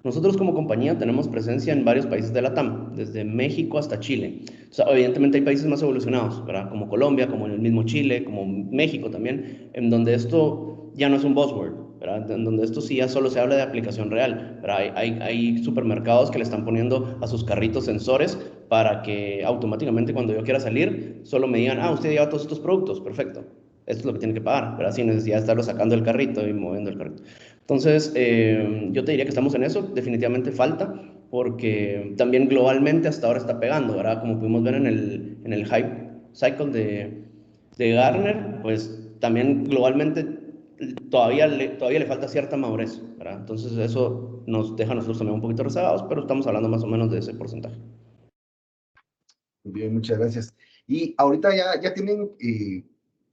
Nosotros como compañía tenemos presencia en varios países de la TAM, desde México hasta Chile. O sea, evidentemente hay países más evolucionados, ¿verdad? Como Colombia, como el mismo Chile, como México también, en donde esto ya no es un buzzword, ¿verdad? En donde esto sí ya solo se habla de aplicación real, ¿verdad? Hay supermercados que le están poniendo a sus carritos sensores para que automáticamente cuando yo quiera salir, solo me digan, usted lleva todos estos productos, perfecto. Esto es lo que tiene que pagar, ¿verdad? Sin necesidad de estarlo sacando del carrito y moviendo el carrito. Entonces, yo te diría que estamos en eso, definitivamente falta, porque también globalmente hasta ahora está pegando, ¿verdad? Como pudimos ver en el hype cycle de Gartner, pues también globalmente todavía le falta cierta madurez, ¿verdad? Entonces eso nos deja a nosotros también un poquito rezagados, pero estamos hablando más o menos de ese porcentaje. Muy bien, muchas gracias. Y ahorita ya tienen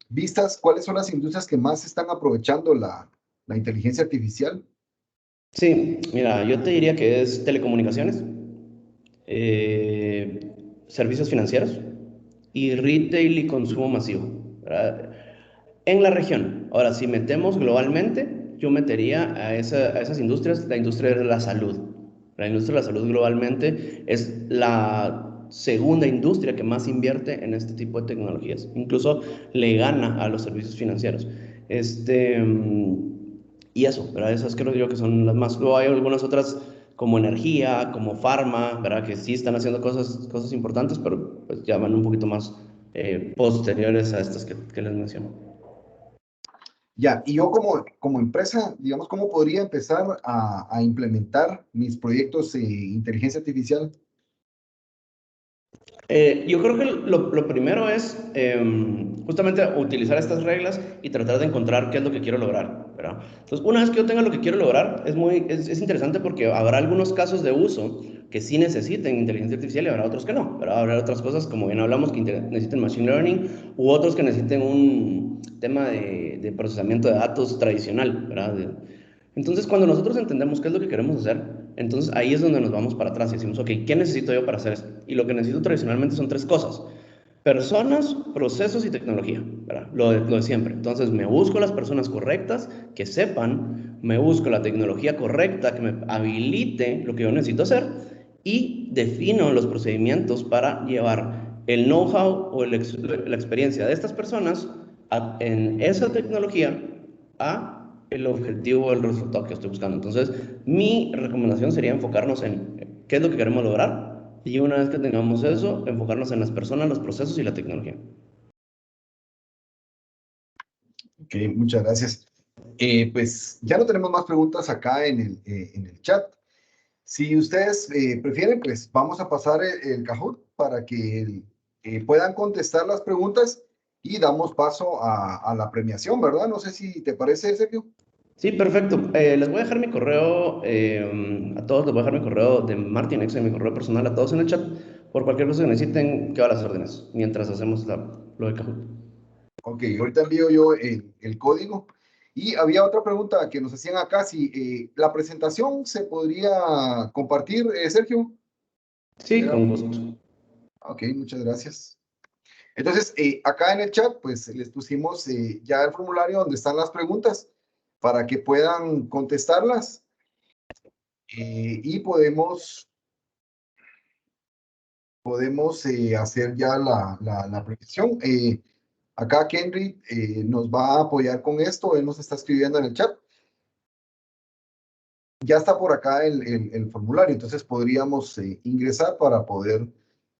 vistas cuáles son las industrias que más están aprovechando la inteligencia artificial. Sí, mira, yo te diría que es telecomunicaciones, servicios financieros y retail y consumo masivo, ¿verdad? En la región. Ahora, si metemos globalmente, yo metería a esas industrias la industria de la salud. La industria de la salud globalmente es la segunda industria que más invierte en este tipo de tecnologías. Incluso le gana a los servicios financieros. Y eso, ¿verdad? Esas creo yo que son las más. Luego hay algunas otras como energía, como farma, ¿verdad? Que sí están haciendo cosas importantes, pero pues ya van un poquito más posteriores a estas que les menciono. Ya, y yo como empresa, digamos, ¿cómo podría empezar a implementar mis proyectos de inteligencia artificial? Yo creo que lo primero es justamente utilizar estas reglas y tratar de encontrar qué es lo que quiero lograr, ¿verdad? Entonces, una vez que yo tenga lo que quiero lograr, es interesante porque habrá algunos casos de uso que sí necesiten inteligencia artificial y habrá otros que no, pero habrá otras cosas, como bien hablamos, que necesiten machine learning, u otros que necesiten un tema de procesamiento de datos tradicional, ¿verdad? Entonces, cuando nosotros entendemos qué es lo que queremos hacer, entonces ahí es donde nos vamos para atrás y decimos, ok, ¿qué necesito yo para hacer esto? Y lo que necesito tradicionalmente son tres cosas: personas, procesos y tecnología, ¿verdad? Lo de siempre. Entonces, me busco las personas correctas que sepan, me busco la tecnología correcta que me habilite lo que yo necesito hacer y defino los procedimientos para llevar el know-how o la experiencia de estas personas en esa tecnología a el objetivo o el resultado que estoy buscando. Entonces, mi recomendación sería enfocarnos en qué es lo que queremos lograr y una vez que tengamos eso, enfocarnos en las personas, los procesos y la tecnología. Ok, muchas gracias. Pues ya no tenemos más preguntas acá en el chat. Si ustedes prefieren, pues vamos a pasar el Kahoot para que puedan contestar las preguntas y damos paso a la premiación, ¿verdad? No sé si te parece, Sergio. Sí, perfecto. Les voy a dejar mi correo, a todos les voy a dejar mi correo de Martinex, mi correo personal a todos en el chat, por cualquier cosa que necesiten, quedo a las órdenes, mientras hacemos lo de Kahoot. Ok, ahorita envío yo el código. Y había otra pregunta que nos hacían acá, si la presentación se podría compartir, Sergio. Sí, con gusto. Ok, muchas gracias. Entonces, acá en el chat, pues les pusimos ya el formulario donde están las preguntas para que puedan contestarlas y podemos hacer ya la predicción. Acá Kenry nos va a apoyar con esto, él nos está escribiendo en el chat. Ya está por acá el formulario, entonces podríamos ingresar para poder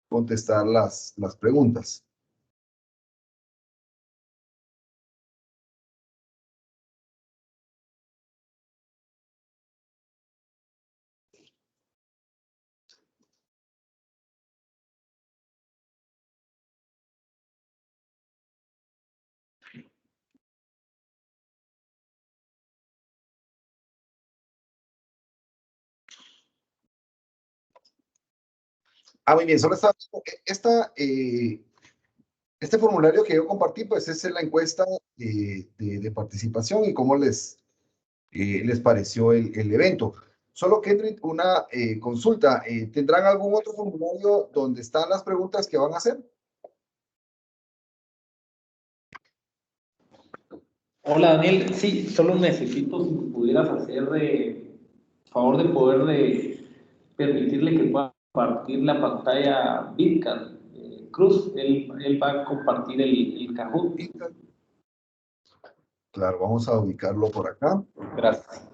contestar las preguntas. Muy bien, solo este formulario que yo compartí, pues es la encuesta de participación y cómo les pareció el evento. Solo, Kendrick, una consulta. ¿Tendrán algún otro formulario donde están las preguntas que van a hacer? Hola Daniel, sí, solo necesito si pudieras hacer favor de poder permitirle que pueda compartir la pantalla Vidcast. Cruz, él va a compartir el Kahoot. Claro, vamos a ubicarlo por acá. Gracias.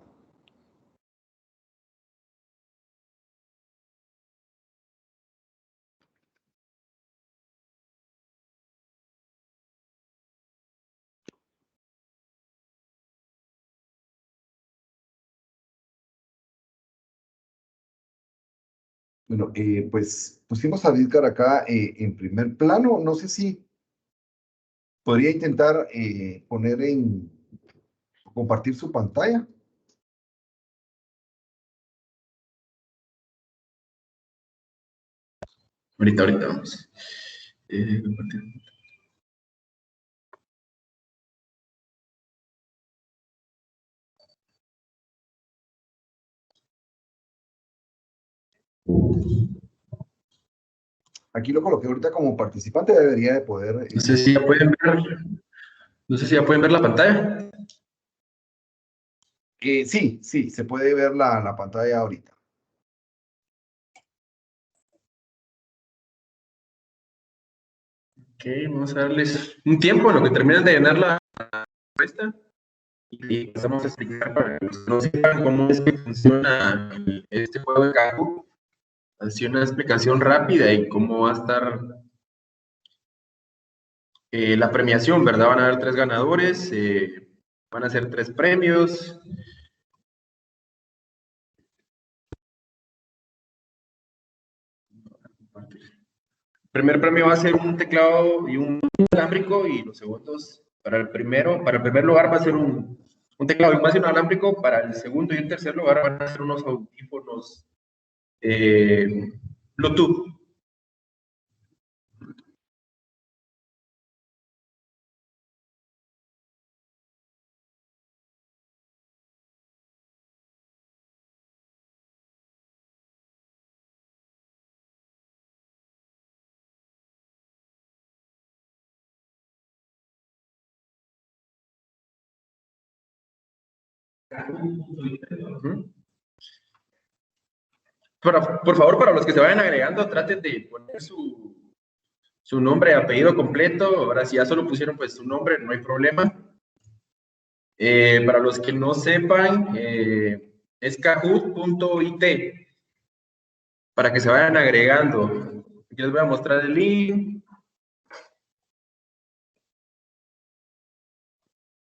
Bueno, pues pusimos a Vidcar acá en primer plano. No sé si podría intentar compartir su pantalla. Ahorita vamos. Compartir. Aquí lo coloqué ahorita como participante, debería de poder. No sé si ya pueden ver la pantalla. Sí, se puede ver la pantalla ahorita. Ok, vamos a darles un tiempo en lo que terminan de llenar la encuesta y pasamos a explicar para que no sepan cómo es que funciona este juego de Kahoot. Así una explicación rápida y cómo va a estar la premiación, ¿verdad? Van a haber 3 ganadores, van a ser 3 premios. El primer premio va a ser un teclado y un inalámbrico y los segundos, para el primer lugar va a ser un teclado y un más inalámbrico, para el segundo y el tercer lugar van a ser unos audífonos Bluetooth. Por favor, para los que se vayan agregando, traten de poner su nombre, apellido completo. Ahora, si ya solo pusieron pues su nombre, no hay problema. Para los que no sepan, es kahoot.it, para que se vayan agregando. Aquí les voy a mostrar el link.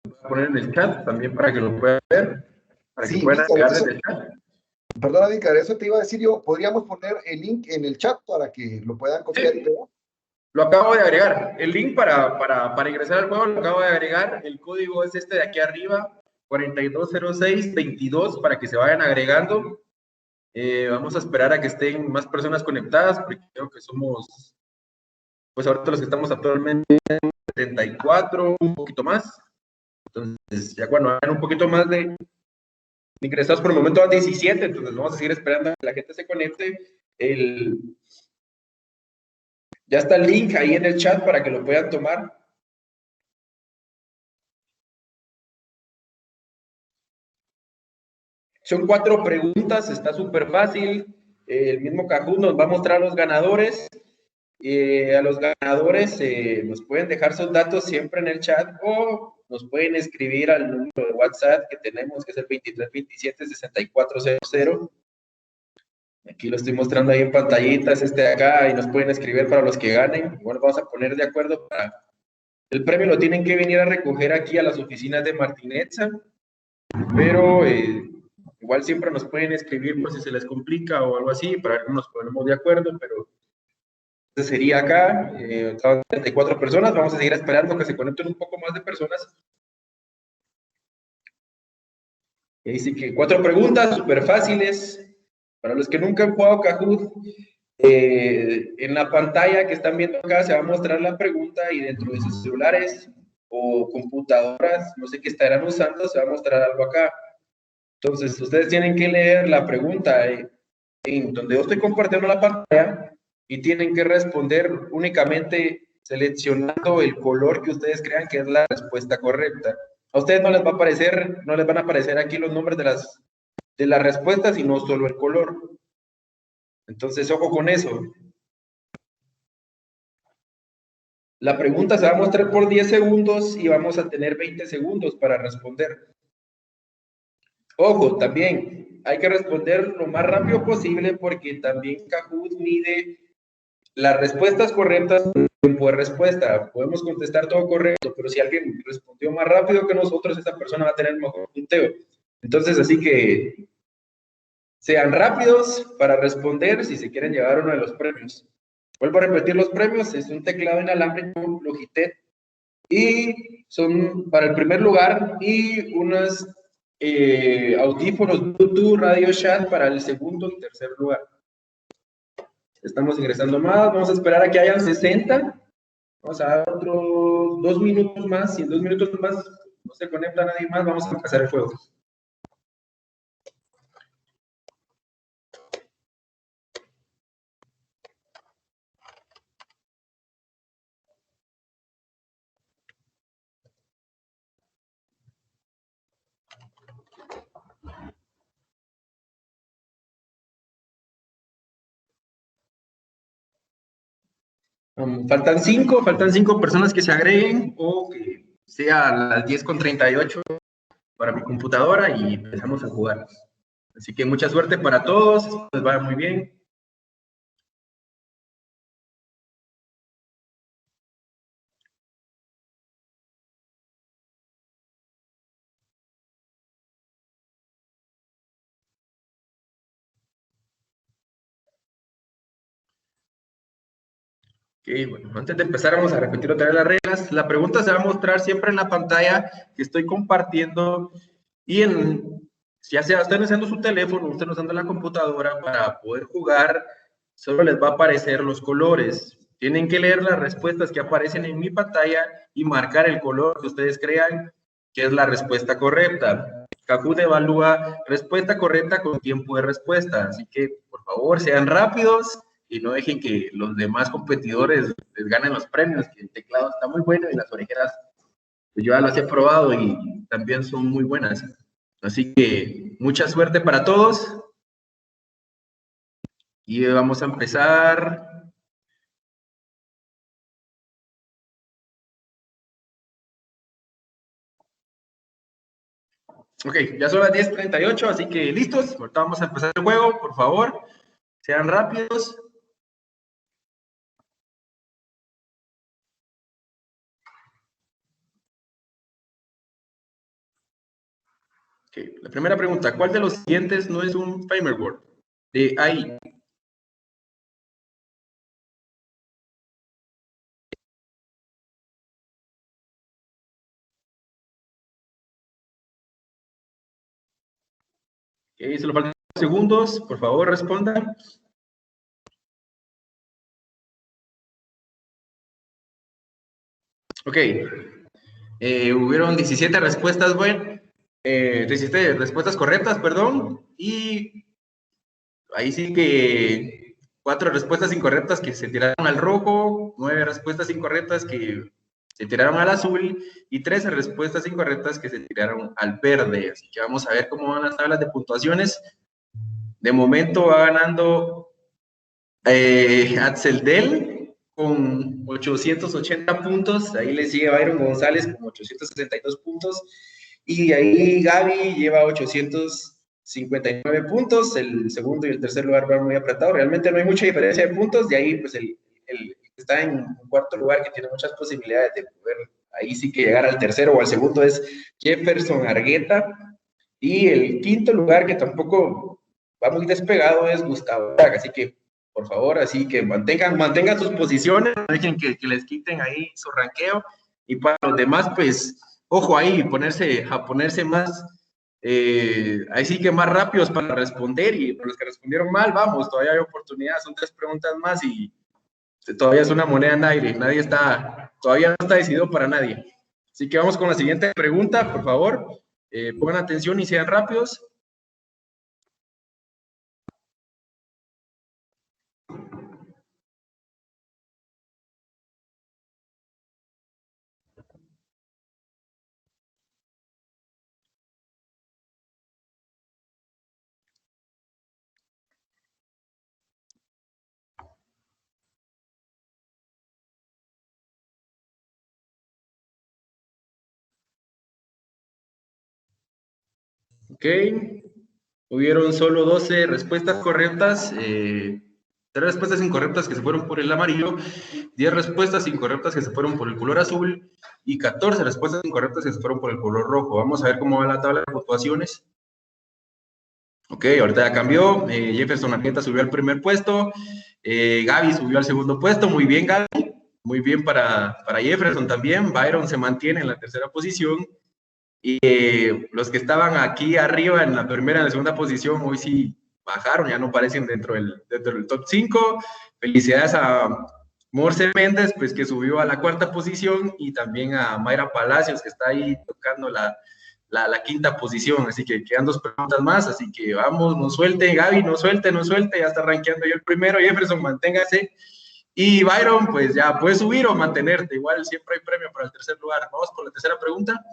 Voy a poner en el chat también para que lo puedan ver, para que puedan agregar en el chat. Perdona, Víctor, eso te iba a decir yo. ¿Podríamos poner el link en el chat para que lo puedan copiar y pegar? Lo acabo de agregar. El link para ingresar al juego lo acabo de agregar. El código es este de aquí arriba, 420622, para que se vayan agregando. Vamos a esperar a que estén más personas conectadas, porque creo que somos, pues ahorita los que estamos actualmente 74, un poquito más. Entonces, ya cuando hagan un poquito más de ingresados, por el momento a 17, entonces vamos a seguir esperando a que la gente se conecte. Ya está el link ahí en el chat para que lo puedan tomar. Son 4 preguntas, está súper fácil. El mismo Kahoot nos va a mostrar los ganadores. A los ganadores nos pueden dejar sus datos siempre en el chat o nos pueden escribir al número de WhatsApp que tenemos, que es el 2327-6400. Aquí lo estoy mostrando ahí en pantallita, es este de acá, y nos pueden escribir para los que ganen. Bueno, vamos a poner de acuerdo para... El premio lo tienen que venir a recoger aquí a las oficinas de Martinetza, pero igual siempre nos pueden escribir por si se les complica o algo así, para que nos ponemos de acuerdo, pero este sería acá, 34 personas, vamos a seguir esperando que se conecten un poco más de personas. Y dice que 4 preguntas súper fáciles. Para los que nunca han jugado Kahoot, en la pantalla que están viendo acá se va a mostrar la pregunta y dentro de sus celulares o computadoras, no sé qué estarán usando, se va a mostrar algo acá. Entonces, ustedes tienen que leer la pregunta en donde yo estoy compartiendo la pantalla y tienen que responder únicamente seleccionando el color que ustedes crean que es la respuesta correcta. A ustedes no les va a aparecer, no les van a aparecer aquí los nombres de las respuestas, sino solo el color. Entonces, ojo con eso. La pregunta se va a mostrar por 10 segundos y vamos a tener 20 segundos para responder. Ojo, también hay que responder lo más rápido posible porque también Kahoot mide las respuestas correctas por el tiempo de respuesta. Podemos contestar todo correcto, pero si alguien respondió más rápido que nosotros, esa persona va a tener el mejor punteo. Entonces, así que sean rápidos para responder si se quieren llevar uno de los premios. Vuelvo a repetir los premios, es un teclado inalámbrico Logitech y son para el primer lugar y unos audífonos Bluetooth Radio Chat para el segundo y tercer lugar. Estamos ingresando más, vamos a esperar a que hayan 60. Vamos a dar otros 2 minutos más, si en 2 minutos más no se conecta nadie más, vamos a empezar el juego. Faltan 5 personas que se agreguen o que sea a las 10:38 para mi computadora y empezamos a jugar. Así que mucha suerte para todos, les vaya muy bien. Ok, bueno, antes de empezar vamos a repetir otra vez las reglas. La pregunta se va a mostrar siempre en la pantalla que estoy compartiendo y ya sea están usando su teléfono, están usando la computadora para poder jugar, solo les va a aparecer los colores. Tienen que leer las respuestas que aparecen en mi pantalla y marcar el color que ustedes crean que es la respuesta correcta. Kahoot evalúa respuesta correcta con tiempo de respuesta, así que por favor sean rápidos y no dejen que los demás competidores les ganen los premios, que el teclado está muy bueno y las orejeras, pues yo ya las he probado y también son muy buenas. Así que mucha suerte para todos y vamos a empezar. Ok, ya son las 10:38, así que listos. Ahorita vamos a empezar el juego, por favor. Sean rápidos. Okay. La primera pregunta, ¿cuál de los siguientes no es un framework de AI? Okay, solo faltan segundos, por favor respondan. Ok, hubieron 17 respuestas, 17 respuestas correctas, perdón, y ahí sí que 4 respuestas incorrectas que se tiraron al rojo, 9 respuestas incorrectas que se tiraron al azul y 13 respuestas incorrectas que se tiraron al verde. Así que vamos a ver cómo van las tablas de puntuaciones. De momento va ganando Atzeldel con 880 puntos, ahí le sigue Byron González con 862 puntos, y ahí Gaby lleva 859 puntos, el segundo y el tercer lugar van muy apretados, realmente no hay mucha diferencia de puntos, de ahí pues el que está en cuarto lugar, que tiene muchas posibilidades de poder ahí sí que llegar al tercero o al segundo, es Jefferson Argueta, y el quinto lugar, que tampoco va muy despegado, es Gustavo Braga, así que por favor, así que mantengan sus posiciones, no dejen que les quiten ahí su ranqueo, y para los demás, pues, ojo ahí, a ponerse más, ahí sí que más rápidos para responder, y para los que respondieron mal, vamos, todavía hay oportunidad, son 3 preguntas más, y todavía es una moneda en aire, todavía no está decidido para nadie. Así que vamos con la siguiente pregunta, por favor, pongan atención y sean rápidos. Ok, hubieron solo 12 respuestas correctas, 3 respuestas incorrectas que se fueron por el amarillo, 10 respuestas incorrectas que se fueron por el color azul y 14 respuestas incorrectas que se fueron por el color rojo. Vamos a ver cómo va la tabla de puntuaciones. Ok, ahorita ya cambió, Jefferson Argueta subió al primer puesto, Gaby subió al segundo puesto, muy bien Gaby, muy bien para Jefferson también, Byron se mantiene en la tercera posición, y los que estaban aquí arriba en la primera y la segunda posición hoy sí bajaron, ya no aparecen dentro del top 5. Felicidades a Morce Méndez, pues que subió a la cuarta posición, y también a Mayra Palacios, que está ahí tocando la quinta posición. Así que quedan 2 preguntas más, así que vamos, no suelte, Gaby, no suelte, ya está rankeando yo el primero. Jefferson, manténgase. Y Byron, pues ya puedes subir o mantenerte, igual siempre hay premio para el tercer lugar. Vamos con la tercera pregunta.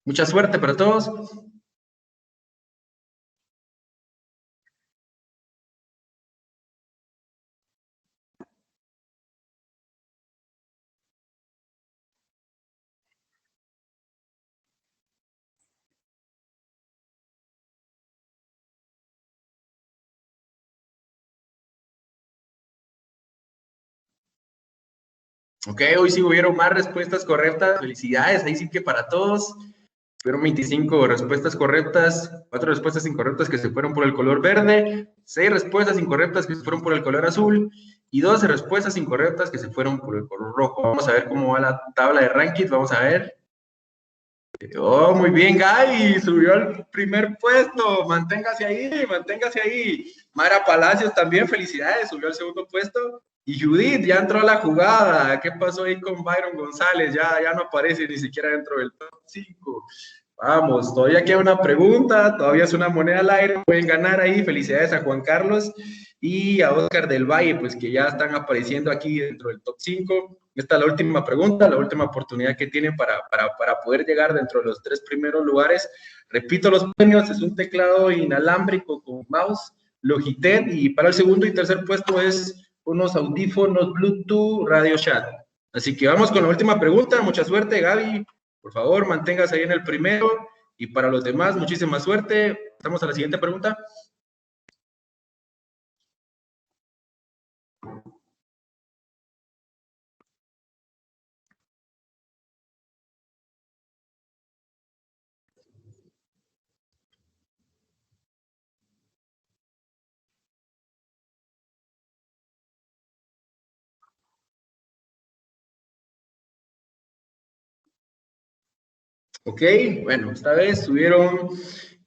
Mucha suerte para todos. Ok, hoy sí hubieron más respuestas correctas. Felicidades, ahí sí que para todos. Fueron 25 respuestas correctas, 4 respuestas incorrectas que se fueron por el color verde, 6 respuestas incorrectas que se fueron por el color azul y 12 respuestas incorrectas que se fueron por el color rojo. Vamos a ver cómo va la tabla de rankings, vamos a ver. Oh, muy bien, Gaby, subió al primer puesto, manténgase ahí, manténgase ahí. Mara Palacios también, felicidades, subió al segundo puesto. Y Judith ya entró a la jugada. ¿Qué pasó ahí con Byron González? Ya no aparece ni siquiera dentro del top 5. Vamos, todavía queda una pregunta, todavía es una moneda al aire, pueden ganar ahí. Felicidades a Juan Carlos y a Oscar del Valle, pues que ya están apareciendo aquí dentro del top 5. Esta es la última pregunta, la última oportunidad que tienen para poder llegar dentro de los 3 primeros lugares. Repito los premios, es un teclado inalámbrico con mouse Logitech, y para el segundo y tercer puesto es unos audífonos Bluetooth Radio Chat. Así que vamos con la última pregunta. Mucha suerte, Gaby. Por favor, manténgase ahí en el primero. Y para los demás, muchísima suerte. Estamos a la siguiente pregunta. Ok, bueno, esta vez tuvieron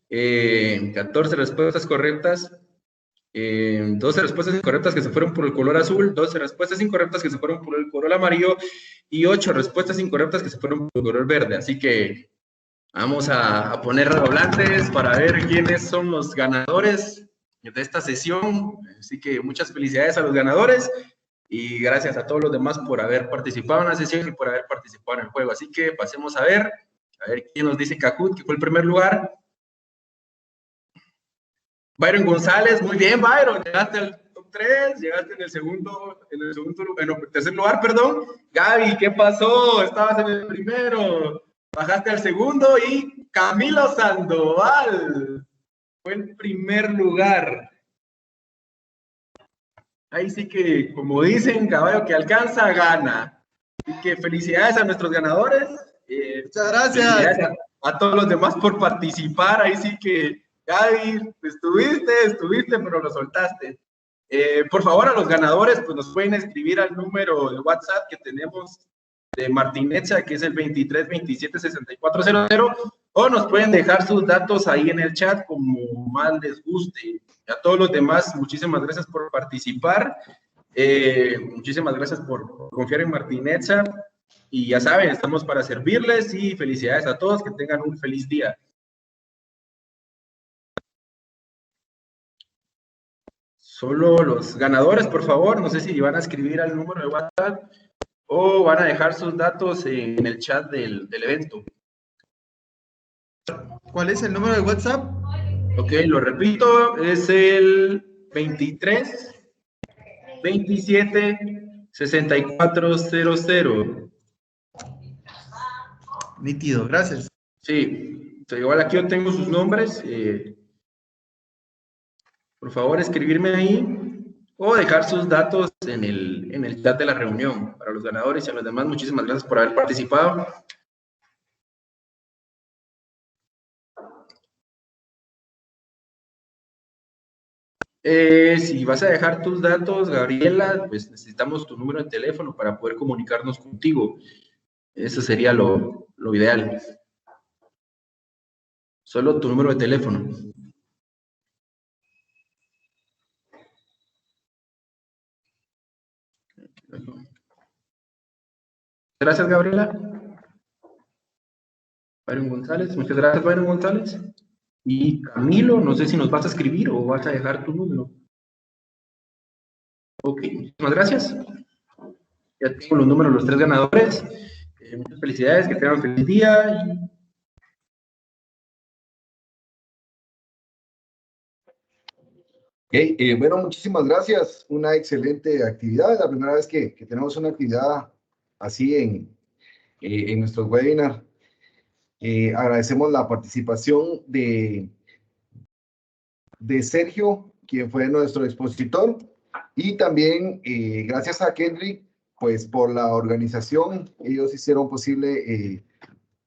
14 respuestas correctas, 12 respuestas incorrectas que se fueron por el color azul, 12 respuestas incorrectas que se fueron por el color amarillo y 8 respuestas incorrectas que se fueron por el color verde. Así que vamos a poner redoblantes para ver quiénes son los ganadores de esta sesión. Así que muchas felicidades a los ganadores y gracias a todos los demás por haber participado en la sesión y por haber participado en el juego. Así que pasemos a ver quién nos dice Kahoot, que fue el primer lugar. Byron González, muy bien, Byron, llegaste al top 3, llegaste en el tercer lugar, perdón. Gaby, ¿qué pasó? Estabas en el primero, bajaste al segundo, y Camilo Sandoval fue el primer lugar. Ahí sí que, como dicen, caballo que alcanza, gana. Así que felicidades a nuestros ganadores. Muchas gracias. Felicidades a todos los demás por participar. Ahí sí que, Gaby, estuviste, pero lo soltaste. Por favor, a los ganadores, pues nos pueden escribir al número de WhatsApp que tenemos de Martinetza, que es el 23 27 6400, o nos pueden dejar sus datos ahí en el chat como más les guste. A todos los demás, muchísimas gracias por participar. Muchísimas gracias por confiar en Martinetza. Y ya saben, estamos para servirles y felicidades a todos, que tengan un feliz día. Solo los ganadores, por favor, no sé si van a escribir al número de WhatsApp o van a dejar sus datos en el chat del evento. ¿Cuál es el número de WhatsApp? Ok, lo repito, es el 23 27 6400. Nítido, gracias. Sí, igual aquí yo tengo sus nombres. Por favor, escribirme ahí o dejar sus datos en el chat de la reunión. Para los ganadores y a los demás, muchísimas gracias por haber participado. Si vas a dejar tus datos, Gabriela, pues necesitamos tu número de teléfono para poder comunicarnos contigo. Eso sería lo ideal. Solo tu número de teléfono. Gracias, Gabriela. Byron González, muchas gracias, Byron González. Y Camilo, no sé si nos vas a escribir o vas a dejar tu número. Ok, muchas gracias. Ya tengo los números de los 3 ganadores. Muchas felicidades, que tengan un feliz día. Bueno, muchísimas gracias. Una excelente actividad. Es la primera vez que tenemos una actividad así en nuestros webinars. Agradecemos la participación de Sergio, quien fue nuestro expositor, y también gracias a Kendrick, pues por la organización. Ellos hicieron posible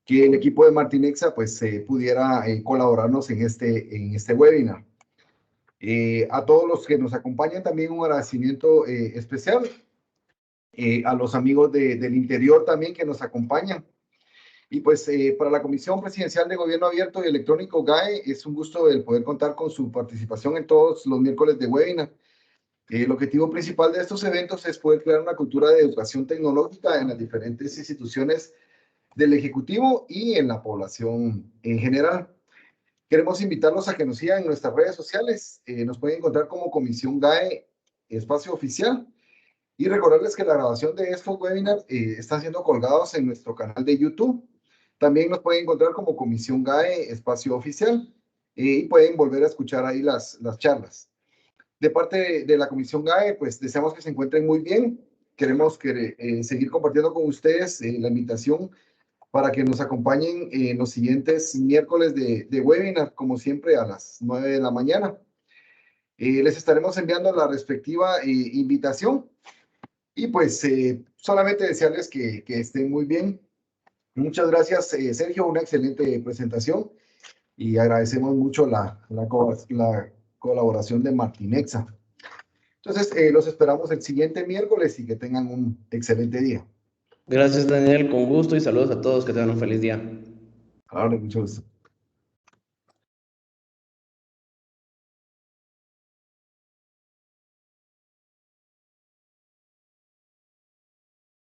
que el equipo de Martinetza pues pudiera colaborarnos en este webinar. A todos los que nos acompañan, también un agradecimiento especial. A los amigos del interior también que nos acompañan. Y pues para la Comisión Presidencial de Gobierno Abierto y Electrónico, GAE, es un gusto el poder contar con su participación en todos los miércoles de webinar. El objetivo principal de estos eventos es poder crear una cultura de educación tecnológica en las diferentes instituciones del Ejecutivo y en la población en general. Queremos invitarlos a que nos sigan en nuestras redes sociales. Nos pueden encontrar como Comisión GAE Espacio Oficial. Y recordarles que la grabación de estos webinars están siendo colgados en nuestro canal de YouTube. También nos pueden encontrar como Comisión GAE Espacio Oficial y pueden volver a escuchar ahí las charlas. De parte de la Comisión GAE, pues deseamos que se encuentren muy bien. Queremos seguir compartiendo con ustedes la invitación para que nos acompañen en los siguientes miércoles de webinar, como siempre a las 9 de la mañana. Les estaremos enviando la respectiva invitación. Y pues solamente desearles que estén muy bien. Muchas gracias, Sergio, una excelente presentación y agradecemos mucho la colaboración de Martinexa. Entonces, los esperamos el siguiente miércoles y que tengan un excelente día. Gracias, Daniel, con gusto y saludos a todos, que tengan un feliz día. Ahora, mucho gusto.